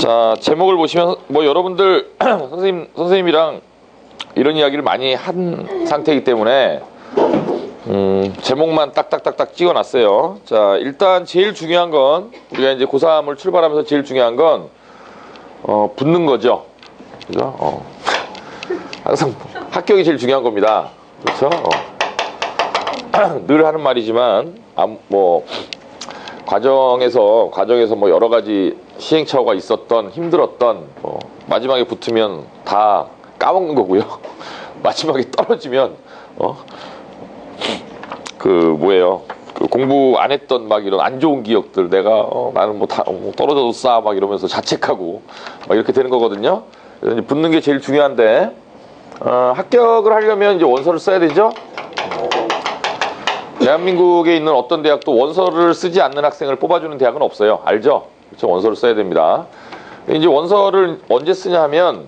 자, 제목을 보시면 뭐 여러분들 선생님이랑 이런 이야기를 많이 한 상태이기 때문에 제목만 딱딱딱딱 찍어놨어요. 자, 일단 제일 중요한 건 우리가 이제 고3을 출발하면서 제일 중요한 건 붙는 거죠. 그죠? 항상 합격이 제일 중요한 겁니다. 그렇죠? 늘 하는 말이지만 뭐 과정에서 뭐 여러 가지 시행착오가 있었던 힘들었던 마지막에 붙으면 다 까먹는 거고요. 마지막에 떨어지면 뭐예요? 그 공부 안 했던 막 이런 안 좋은 기억들 내가 나는 뭐 떨어져도 싸 막 이러면서 자책하고 막 이렇게 되는 거거든요. 그래서 이제 붙는 게 제일 중요한데 합격을 하려면 이제 원서를 써야 되죠. 대한민국에 있는 어떤 대학도 원서를 쓰지 않는 학생을 뽑아주는 대학은 없어요. 알죠? 그렇죠? 원서를 써야 됩니다. 이제 원서를 언제 쓰냐 하면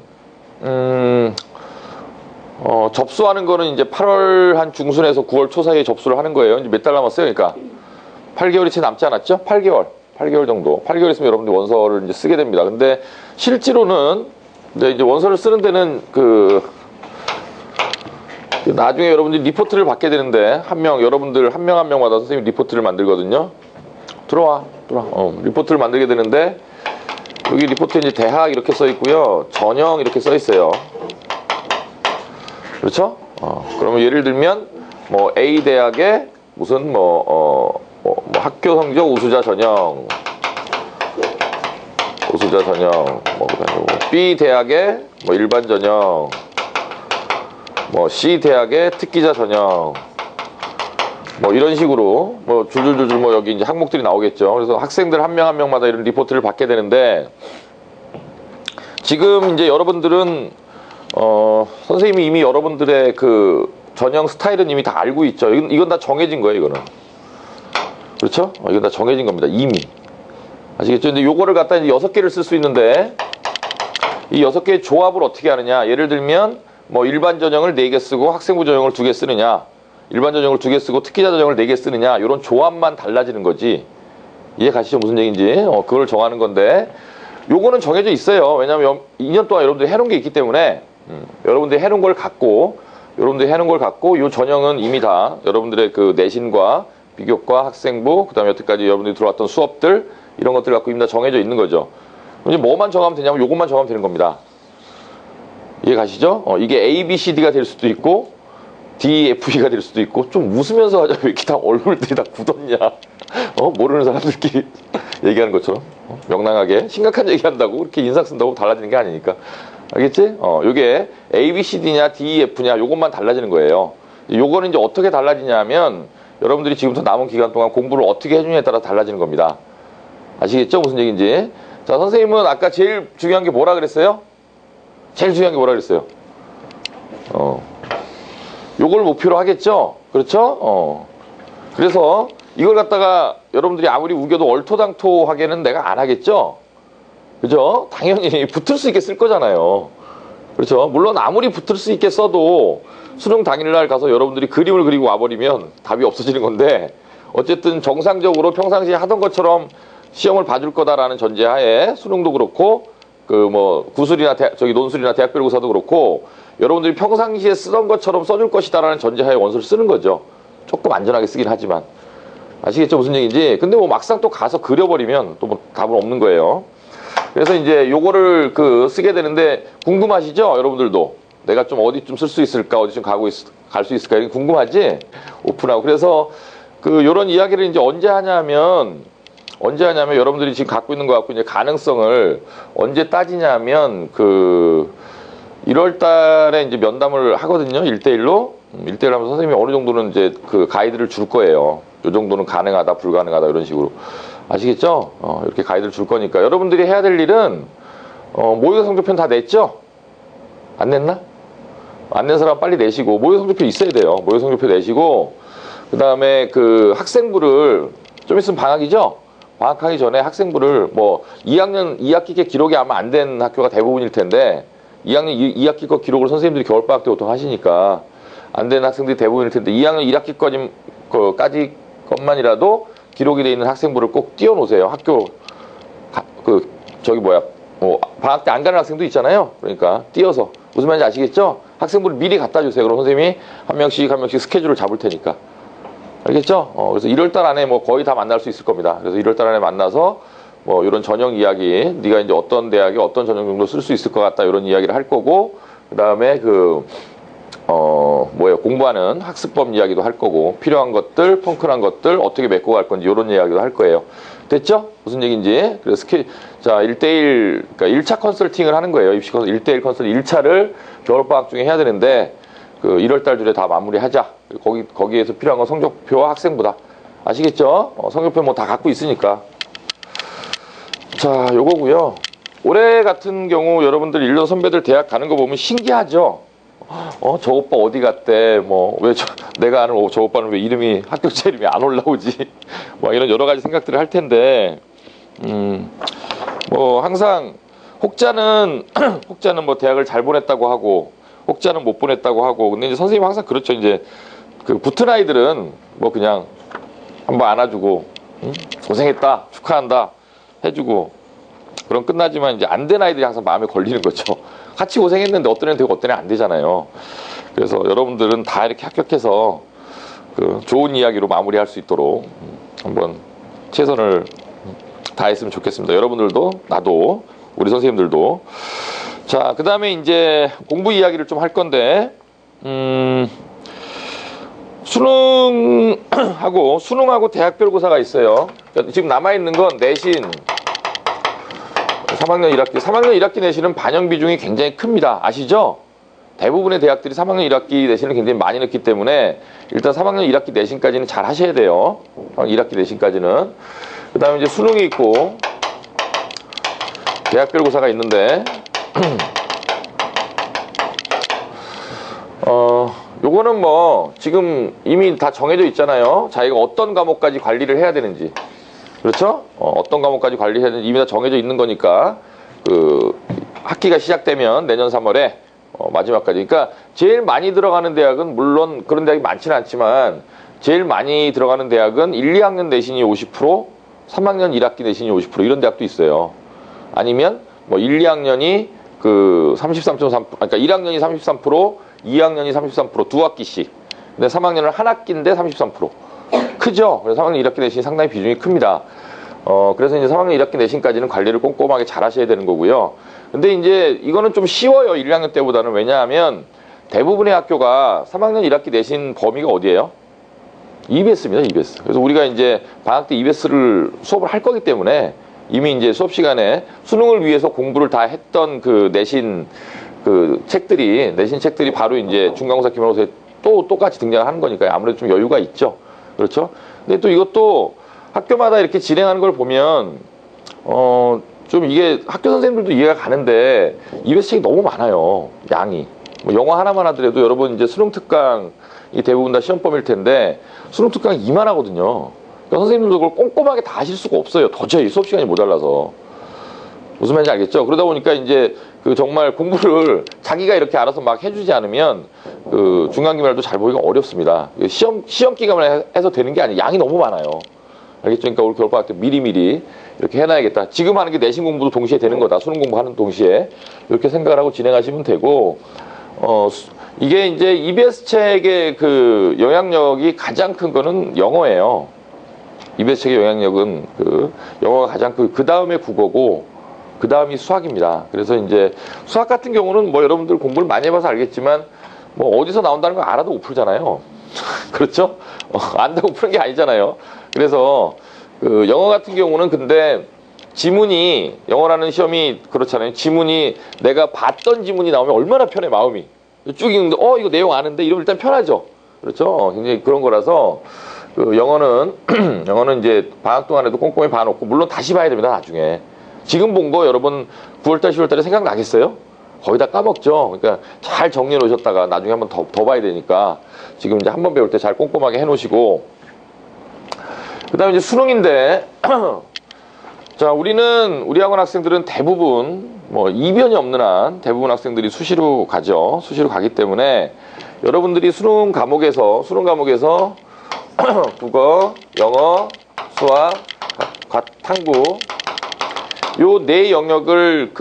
접수하는 거는 이제 8월 한 중순에서 9월 초 사이에 접수를 하는 거예요. 이제 몇 달 남았어요? 그러니까 8개월이 채 남지 않았죠? 8개월 정도. 8개월 있으면 여러분들이 원서를 이제 쓰게 됩니다. 근데 실제로는 이제 원서를 쓰는 데는 나중에 여러분들이 리포트를 받게 되는데 여러분들 한 명 한 명마다 선생님이 리포트를 만들거든요. 들어와. 리포트를 만들게 되는데 여기 리포트에 이제 대학 이렇게 써 있고요. 전형 이렇게 써 있어요. 그렇죠? 그러면 예를 들면 뭐 A 대학의 무슨 학교 성적 우수자 전형, 그다음에 B 대학의 뭐 일반 전형, C 대학의 특기자 전형, 이런 식으로 줄줄줄줄 여기 이제 항목들이 나오겠죠. 그래서 학생들 한 명 한 명마다 이런 리포트를 받게 되는데 지금 이제 여러분들은 선생님이 이미 여러분들의 그 전형 스타일은 이미 다 알고 있죠. 이건 다 정해진 거예요, 이거는. 그렇죠? 이건 다 정해진 겁니다, 이미. 아시겠죠? 근데 요거를 갖다 이제 6개를 쓸 수 있는데 이 6개의 조합을 어떻게 하느냐. 예를 들면 일반 전형을 4개 쓰고 학생부 전형을 2개 쓰느냐, 일반 전형을 2개 쓰고 특기자 전형을 4개 쓰느냐, 이런 조합만 달라지는 거지. 이해 가시죠? 무슨 얘기인지. 그걸 정하는 건데 요거는 정해져 있어요. 왜냐하면 2년 동안 여러분들이 해놓은 게 있기 때문에 여러분들이 해놓은 걸 갖고 요 전형은 이미 다 여러분들의 그 내신과 비교과 학생부 그다음에 여태까지 여러분들이 들어왔던 수업들 이런 것들 갖고 이미 다 정해져 있는 거죠. 이제 뭐만 정하면 되냐면 요것만 정하면 되는 겁니다. 이해 가시죠? 이게 A, B, C, D가 될 수도 있고 D, F, E가 될 수도 있고. 좀 웃으면서 하자. 왜 이렇게 다 얼굴들이 다 굳었냐. 모르는 사람들끼리 얘기하는 것처럼 명랑하게 심각한 얘기한다고 그렇게 인상 쓴다고 달라지는 게 아니니까. 알겠지? 요게 A, B, C, D냐 D, E, F냐 요것만 달라지는 거예요. 요거는 이제 어떻게 달라지냐면 여러분들이 지금부터 남은 기간 동안 공부를 어떻게 해주냐에 따라 달라지는 겁니다. 아시겠죠? 무슨 얘기인지. 자, 선생님은 아까 제일 중요한 게 뭐라 그랬어요? 제일 중요한 게 뭐라 그랬어요? 요걸 목표로 하겠죠? 그렇죠? 그래서 이걸 갖다가 여러분들이 아무리 우겨도 얼토당토하게는 내가 안 하겠죠? 그죠? 당연히 붙을 수 있게 쓸 거잖아요. 그렇죠? 물론 아무리 붙을 수 있게 써도 수능 당일날 가서 여러분들이 그림을 그리고 와버리면 답이 없어지는 건데 어쨌든 정상적으로 평상시에 하던 것처럼 시험을 봐줄 거다라는 전제하에 수능도 그렇고 구술이나 논술이나 대학별고사도 그렇고 여러분들이 평상시에 쓰던 것처럼 써줄 것이다라는 전제하에 원서를 쓰는 거죠. 조금 안전하게 쓰긴 하지만. 아시겠죠? 무슨 얘기인지. 근데 막상 또 가서 그려버리면 또 답은 없는 거예요. 그래서 이제 요거를 쓰게 되는데 궁금하시죠? 여러분들도. 내가 좀 어디 좀 쓸 수 있을까? 어디 좀 갈 수 있을까? 이게 궁금하지? 오픈하고. 그래서 요런 이야기를 이제 언제 하냐면 여러분들이 지금 갖고 있는 거 갖고 이제 가능성을 언제 따지냐면 1월 달에 이제 면담을 하거든요. 1대1로. 1대1 하면서 선생님이 어느 정도는 이제 가이드를 줄 거예요. 요 정도는 가능하다, 불가능하다, 이런 식으로. 아시겠죠? 이렇게 가이드를 줄 거니까. 여러분들이 해야 될 일은, 모의고사 성적표는 다 냈죠? 안 냈나? 안 낸 사람 빨리 내시고, 모의고사 성적표 있어야 돼요. 모의고사 성적표 내시고, 그 다음에 학생부를, 좀 있으면 방학이죠? 방학하기 전에 학생부를 2학년 2학기 기록이 아마 안 된 학교가 대부분일 텐데 2학년 2학기 거 기록을 선생님들이 겨울방학 때 보통 하시니까 안 된 학생들이 대부분일 텐데 2학년 1학기까지 것만이라도 기록이 되어 있는 학생부를 꼭 띄워 놓으세요. 학교 방학 때 안 가는 학생도 있잖아요. 그러니까 띄어서 무슨 말인지 아시겠죠? 학생분을 미리 갖다 주세요. 그럼 선생님이 한 명씩 스케줄을 잡을 테니까. 알겠죠? 그래서 1월달 안에 뭐 거의 다 만날 수 있을 겁니다. 그래서 1월달 안에 만나서 뭐 이런 전형 이야기, 네가 이제 어떤 대학에 어떤 전형 정도 쓸 수 있을 것 같다 이런 이야기를 할 거고, 그 다음에 공부하는 학습법 이야기도 할 거고, 필요한 것들, 펑크난 것들 어떻게 메꿔 갈 건지 이런 이야기도 할 거예요. 됐죠? 무슨 얘기인지. 그래서 자, 1대1, 그러니까 1차 컨설팅을 하는 거예요. 입시 컨설 1대1 컨설팅 1차를 겨울방학 중에 해야 되는데, 1월달 중에 다 마무리하자. 거기에서 필요한 건 성적표와 학생부다. 아시겠죠? 성적표 뭐 다 갖고 있으니까. 자, 요거고요. 올해 같은 경우 여러분들 1년 선배들 대학 가는 거 보면 신기하죠? 저 오빠 어디 갔대? 내가 아는 저 오빠는 왜 합격자 이름이 안 올라오지? 뭐 이런 여러 가지 생각들을 할 텐데, 항상 혹자는 뭐 대학을 잘 보냈다고 하고, 혹자는 못 보냈다고 하고, 근데 이제 선생님 항상 그렇죠. 이제 붙은 아이들은 뭐 그냥 한번 안아주고, 고생했다, 축하한다 해주고, 그럼 끝나지만 이제 안 된 아이들이 항상 마음에 걸리는 거죠. 같이 고생했는데 어떤 애는 되고 어떤 애는 안 되잖아요. 그래서 여러분들은 다 이렇게 합격해서 좋은 이야기로 마무리할 수 있도록 한번 최선을 다했으면 좋겠습니다. 여러분들도, 나도, 우리 선생님들도. 자, 그 다음에 이제 공부 이야기를 좀 할 건데, 수능하고 대학별고사가 있어요. 지금 남아있는 건 내신, 3학년 1학기 내신은 반영 비중이 굉장히 큽니다. 아시죠? 대부분의 대학들이 3학년 1학기 내신을 굉장히 많이 넣기 때문에 일단 3학년 1학기 내신까지는 잘 하셔야 돼요. 1학기 내신까지는. 그 다음에 이제 수능이 있고 대학별고사가 있는데 요거는 뭐 지금 이미 다 정해져 있잖아요. 자기가 어떤 과목까지 관리를 해야 되는지. 그렇죠? 어떤 과목까지 관리해야 되는지 이미 다 정해져 있는 거니까 학기가 시작되면 내년 3월에 마지막까지. 그러니까 제일 많이 들어가는 대학은 물론 그런 대학이 많지는 않지만 제일 많이 들어가는 대학은 1, 2학년 내신이 50%, 3학년 1학기 내신이 50% 이런 대학도 있어요. 아니면 뭐 1, 2학년이 33.3%, 그러니까 1학년이 33%, 2학년이 33%, 두 학기씩. 근데 3학년은 한 학기인데 33%. 크죠? 그래서 3학년 1학기 내신이 상당히 비중이 큽니다. 그래서 이제 3학년 1학기 내신까지는 관리를 꼼꼼하게 잘 하셔야 되는 거고요. 근데 이제 이거는 좀 쉬워요. 1, 2학년 때보다는. 왜냐하면 대부분의 학교가 3학년 1학기 내신 범위가 어디예요? EBS입니다, EBS. 그래서 우리가 이제 방학 때 EBS를 수업을 할 거기 때문에 이미 이제 수업 시간에 수능을 위해서 공부를 다 했던 내신 책들이 바로 이제 중간고사, 기말고사에 또 똑같이 등장하는 거니까요. 아무래도 좀 여유가 있죠. 그렇죠? 근데 또 이것도 학교마다 이렇게 진행하는 걸 보면, 좀 이게 학교 선생님들도 이해가 가는데, EBS 책이 너무 많아요. 양이. 뭐 영어 하나만 하더라도 여러분 이제 수능 특강이 대부분 다 시험범일 텐데, 수능 특강이 이만하거든요. 그러니까 선생님들도 그걸 꼼꼼하게 다 하실 수가 없어요. 도저히 수업 시간이 모자라서. 무슨 말인지 알겠죠? 그러다 보니까 이제 정말 공부를 자기가 이렇게 알아서 막 해주지 않으면 중간기말도 잘 보기가 어렵습니다. 시험 기간만 해서 되는 게 아니에요. 양이 너무 많아요. 알겠죠? 그러니까 올 겨울방학 때 미리미리 이렇게 해놔야겠다. 지금 하는 게 내신 공부도 동시에 되는 거다. 수능 공부하는 동시에. 이렇게 생각을 하고 진행하시면 되고, 이게 이제 EBS 책의 영향력이 가장 큰 거는 영어예요. EBS 책의 영향력은 영어가 가장 그 다음에 국어고, 그 다음이 수학입니다. 그래서 이제 수학 같은 경우는 뭐 여러분들 공부를 많이 해봐서 알겠지만 뭐 어디서 나온다는 걸 알아도 못 풀잖아요. 그렇죠? 안다고 푸는 게 아니잖아요. 그래서 영어 같은 경우는 근데 지문이, 영어라는 시험이 그렇잖아요. 지문이 내가 봤던 지문이 나오면 얼마나 편해, 마음이. 쭉 읽는데 이거 내용 아는데 이러면 일단 편하죠. 그렇죠? 굉장히 그런 거라서 영어는 이제 방학 동안에도 꼼꼼히 봐놓고 물론 다시 봐야 됩니다, 나중에. 지금 본 거 여러분 9월달, 10월달에 생각나겠어요? 거의 다 까먹죠? 그러니까 잘 정리해 놓으셨다가 나중에 한번 더 봐야 되니까 지금 이제 한번 배울 때 잘 꼼꼼하게 해 놓으시고, 그 다음에 이제 수능인데, 자, 우리 학원 학생들은 대부분, 뭐, 이변이 없는 한 대부분 학생들이 수시로 가죠. 수시로 가기 때문에 여러분들이 수능 과목에서 국어, 영어, 수학, 탐구, 요 네 영역을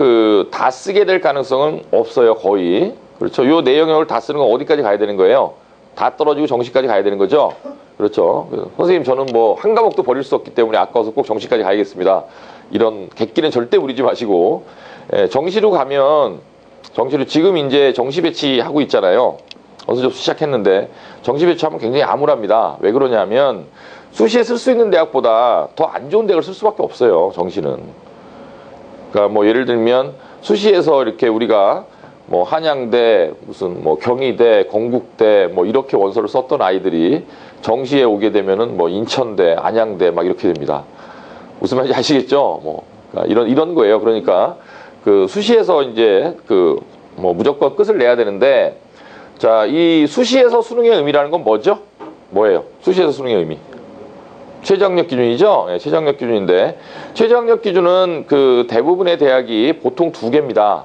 다 쓰게 될 가능성은 없어요, 거의. 그렇죠. 요 네 영역을 다 쓰는 건 어디까지 가야 되는 거예요? 다 떨어지고 정시까지 가야 되는 거죠. 그렇죠. 선생님, 저는 뭐 한 과목도 버릴 수 없기 때문에 아까워서 꼭 정시까지 가야겠습니다. 이런 객기는 절대 부리지 마시고, 정시로 가면, 정시로 지금 이제 정시 배치하고 있잖아요. 어서 접수 시작했는데 정시 배치하면 굉장히 암울합니다. 왜 그러냐면 수시에 쓸 수 있는 대학보다 더 안 좋은 대학을 쓸 수밖에 없어요, 정시는. 그러니까 뭐 예를 들면 수시에서 이렇게 우리가 뭐 한양대, 무슨 뭐 경희대, 건국대 뭐 이렇게 원서를 썼던 아이들이 정시에 오게 되면은 뭐 인천대, 안양대 막 이렇게 됩니다. 무슨 말인지 아시겠죠? 뭐 그러니까 이런 거예요. 그러니까 수시에서 이제 뭐 무조건 끝을 내야 되는데, 자, 이 수시에서 수능의 의미라는 건 뭐죠? 뭐예요? 수시에서 수능의 의미. 최저학력 기준이죠? 네, 최저학력 기준인데, 최저학력 기준은 대부분의 대학이 보통 2개입니다.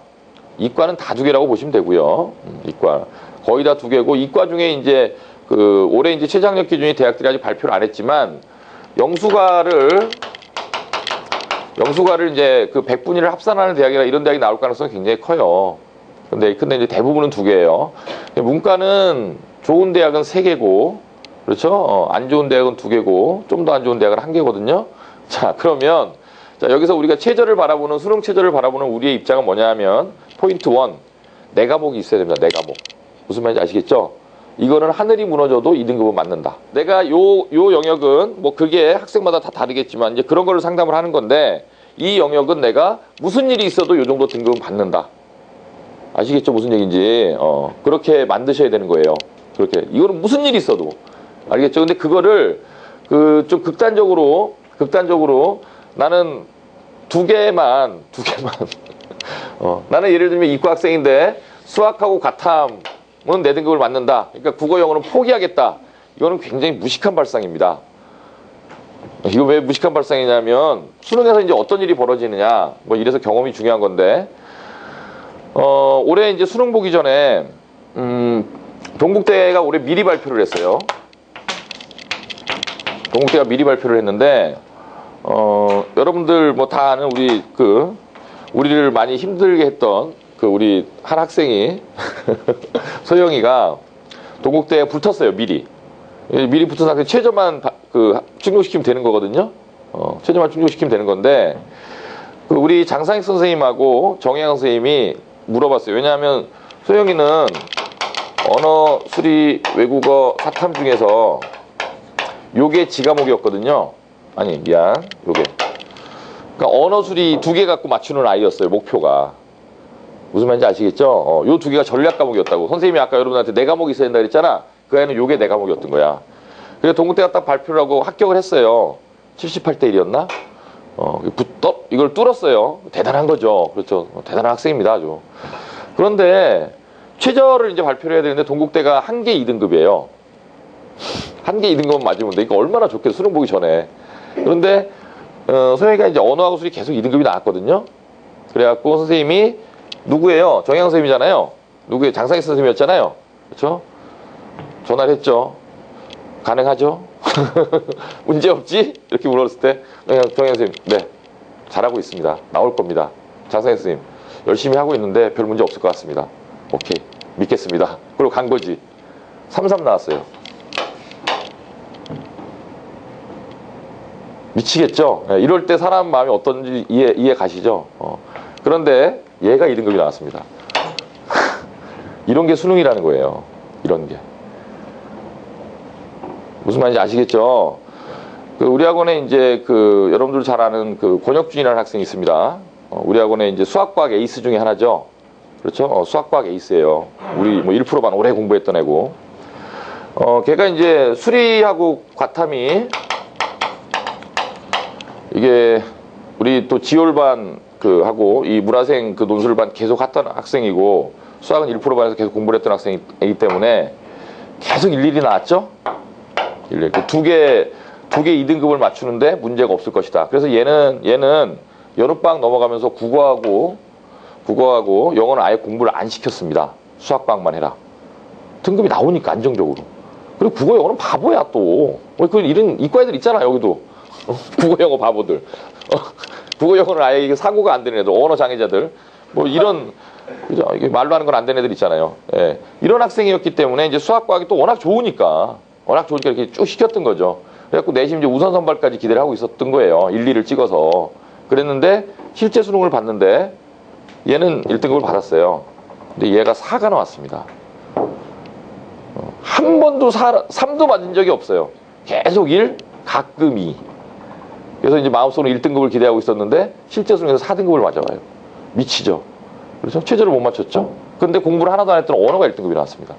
이과는 다 2개라고 보시면 되고요. 이과. 거의 다 2개고, 이과 중에 이제, 올해 이제 최저학력 기준이 대학들이 아직 발표를 안 했지만, 영수과를 이제 100분위를 합산하는 대학이라 이런 대학이 나올 가능성이 굉장히 커요. 근데 이제 대부분은 2개예요. 문과는 좋은 대학은 3개고, 그렇죠? 안 좋은 대학은 2개고, 좀 더 안 좋은 대학은 1개거든요. 자, 그러면, 자, 여기서 우리가 최저를 바라보는, 수능 최저를 바라보는 우리의 입장은 뭐냐 하면, 포인트 1. 4과목이 있어야 됩니다, 4과목. 무슨 말인지 아시겠죠? 이거는 하늘이 무너져도 2등급은 맞는다. 내가 요 영역은, 뭐 그게 학생마다 다 다르겠지만, 이제 그런 거를 상담을 하는 건데, 이 영역은 내가 무슨 일이 있어도 요 정도 등급은 받는다. 아시겠죠? 무슨 얘기인지. 그렇게 만드셔야 되는 거예요. 그렇게. 이거는 무슨 일이 있어도. 알겠죠? 근데 그거를, 좀 극단적으로, 나는 2개만. 나는 예를 들면 이과 학생인데, 수학하고 과탐은 내 등급을 맞는다. 그러니까 국어, 영어는 포기하겠다. 이거는 굉장히 무식한 발상입니다. 이거 왜 무식한 발상이냐면, 수능에서 이제 어떤 일이 벌어지느냐. 뭐 이래서 경험이 중요한 건데, 올해 이제 수능 보기 전에, 동국대가 올해 미리 발표를 했어요. 동국대가 미리 발표를 했는데, 여러분들 뭐 다 아는 우리를 많이 힘들게 했던 우리 한 학생이, 소영이가 동국대에 붙었어요, 미리. 미리 붙은 학생 최저만 충족시키면 되는 거거든요. 최저만 충족시키면 되는 건데, 우리 장상익 선생님하고 정혜영 선생님이 물어봤어요. 왜냐하면 소영이는 언어, 수리, 외국어, 사탐 중에서 요게 지과목이었거든요. 아니, 미안. 요게. 그러니까 언어, 수리 2개 갖고 맞추는 아이였어요, 목표가. 무슨 말인지 아시겠죠? 요 2개가 전략 과목이었다고. 선생님이 아까 여러분한테 4과목이 있어야 된다 그랬잖아. 그 아이는 요게 4과목이었던 거야. 그래서 동국대가 딱 발표를 하고 합격을 했어요. 78대 1이었나? 이걸 뚫었어요. 대단한 거죠. 그렇죠. 대단한 학생입니다, 아주. 그런데 최저를 이제 발표를 해야 되는데 동국대가 1개 2등급이에요. 1개 2등급은 맞으면 돼. 이거 얼마나 좋겠어, 수능 보기 전에. 그런데 소영이가 이제 언어하고 수리 계속 2등급이 나왔거든요. 그래갖고 선생님이 누구예요? 정혜영 선생님이잖아요. 누구예요? 장상익 선생님이었잖아요. 그렇죠? 전화를 했죠. 가능하죠? 문제 없지? 이렇게 물었을 때 정혜영 선생님, 네, 잘하고 있습니다. 나올 겁니다. 장상익 선생님, 열심히 하고 있는데 별 문제 없을 것 같습니다. 오케이, 믿겠습니다. 그리고 간 거지. 3-3 나왔어요. 미치겠죠? 네, 이럴 때 사람 마음이 어떤지 이해 가시죠? 그런데 얘가 2등급이 나왔습니다. 이런 게 수능이라는 거예요. 이런 게. 무슨 말인지 아시겠죠? 우리 학원에 이제 여러분들 잘 아는 권혁준이라는 학생이 있습니다. 우리 학원에 이제 수학과학 에이스 중에 하나죠. 그렇죠? 수학과학 에이스예요. 우리 뭐 1%반 오래 공부했던 애고. 걔가 이제 수리하고 과탐이 이게 우리 또 지올반 하고 이 문화생 논술반 계속 했던 학생이고, 수학은 1%반에서 계속 공부를 했던 학생이기 때문에 계속 일일이 나왔죠? 일일이. 2개 2등급을 맞추는데 문제가 없을 것이다. 그래서 얘는 여름방학 넘어가면서 국어하고 영어는 아예 공부를 안 시켰습니다. 수학방학만 해라. 등급이 나오니까 안정적으로. 그리고 국어 영어는 바보야 또. 이런 이과 애들 있잖아, 여기도. 국어 영어 바보들. 국어 영어는 아예 이게 사고가 안 되는 애들, 언어 장애자들, 뭐 이런 그죠? 이게 말로 하는 건 안 되는 애들 있잖아요. 예. 이런 학생이었기 때문에 이제 수학 과학이 또 워낙 좋으니까 이렇게 쭉 시켰던 거죠. 그래갖고 내심 이제 우선 선발까지 기대를 하고 있었던 거예요. 1, 2를 찍어서. 그랬는데 실제 수능을 봤는데 얘는 1등급을 받았어요. 근데 얘가 4가 나왔습니다. 한 번도 3도 맞은 적이 없어요. 계속 1, 가끔 2. 그래서 이제 마음속으로 1등급을 기대하고 있었는데 실제 수능에서 4등급을 맞아봐요. 미치죠. 그렇죠? 최저를 못 맞췄죠. 근데 공부를 하나도 안 했던 언어가 1등급이 나왔습니다.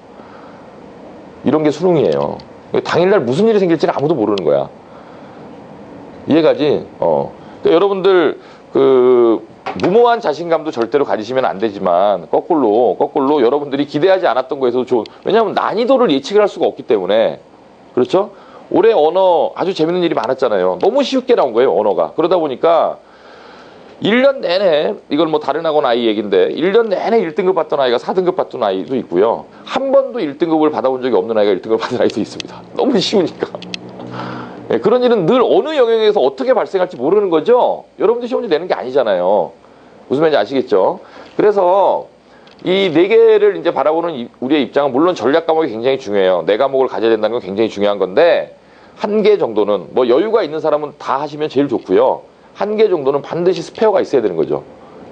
이런 게 수능이에요. 당일날 무슨 일이 생길지는 아무도 모르는 거야. 이해가지? 그러니까 여러분들 무모한 자신감도 절대로 가지시면 안 되지만 거꾸로 여러분들이 기대하지 않았던 거에서도 좋은, 왜냐하면 난이도를 예측을 할 수가 없기 때문에. 그렇죠? 올해 언어 아주 재밌는 일이 많았잖아요. 너무 쉽게 나온 거예요, 언어가. 그러다 보니까 1년 내내, 이걸 뭐 다른 학원 아이 얘기인데 1년 내내 1등급 받던 아이가 4등급 받던 아이도 있고요. 한 번도 1등급을 받아본 적이 없는 아이가 1등급을 받은 아이도 있습니다. 너무 쉬우니까. 네, 그런 일은 늘 어느 영역에서 어떻게 발생할지 모르는 거죠. 여러분들 시험 문제 내는 게 아니잖아요. 무슨 말인지 아시겠죠? 그래서 이 4개를 이제 바라보는 우리의 입장은, 물론 전략 과목이 굉장히 중요해요. 4과목을 가져야 된다는 건 굉장히 중요한 건데, 1개 정도는, 뭐 여유가 있는 사람은 다 하시면 제일 좋고요. 1개 정도는 반드시 스페어가 있어야 되는 거죠.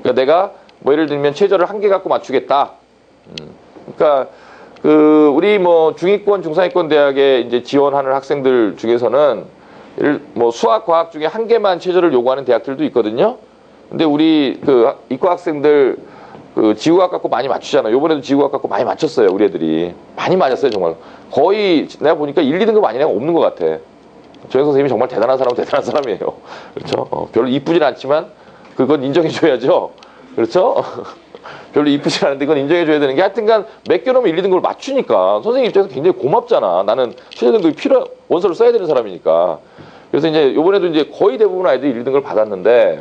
그러니까 내가 뭐 예를 들면 최저를 1개 갖고 맞추겠다. 그러니까 우리 뭐 중위권, 중상위권 대학에 이제 지원하는 학생들 중에서는 뭐 수학, 과학 중에 1개만 최저를 요구하는 대학들도 있거든요. 근데 우리 이과 학생들 지구과학 갖고 많이 맞추잖아요. 요번에도 지구과학 갖고 많이 맞췄어요, 우리 애들이. 많이 맞았어요, 정말. 거의 내가 보니까 1, 2등급 아닌 애가 없는 것 같아. 조영 선생님이 정말 대단한 사람이에요. 그렇죠? 별로 이쁘진 않지만 그건 인정해줘야죠. 그렇죠? 별로 이쁘진 않은데 그건 인정해줘야 되는 게, 하여튼간 맡겨놓으면 1, 2등급을 맞추니까 선생님 입장에서 굉장히 고맙잖아. 나는 최저등급이 원서를 써야 되는 사람이니까. 그래서 이제 요번에도 이제 거의 대부분 아이들이 1, 2등급을 받았는데,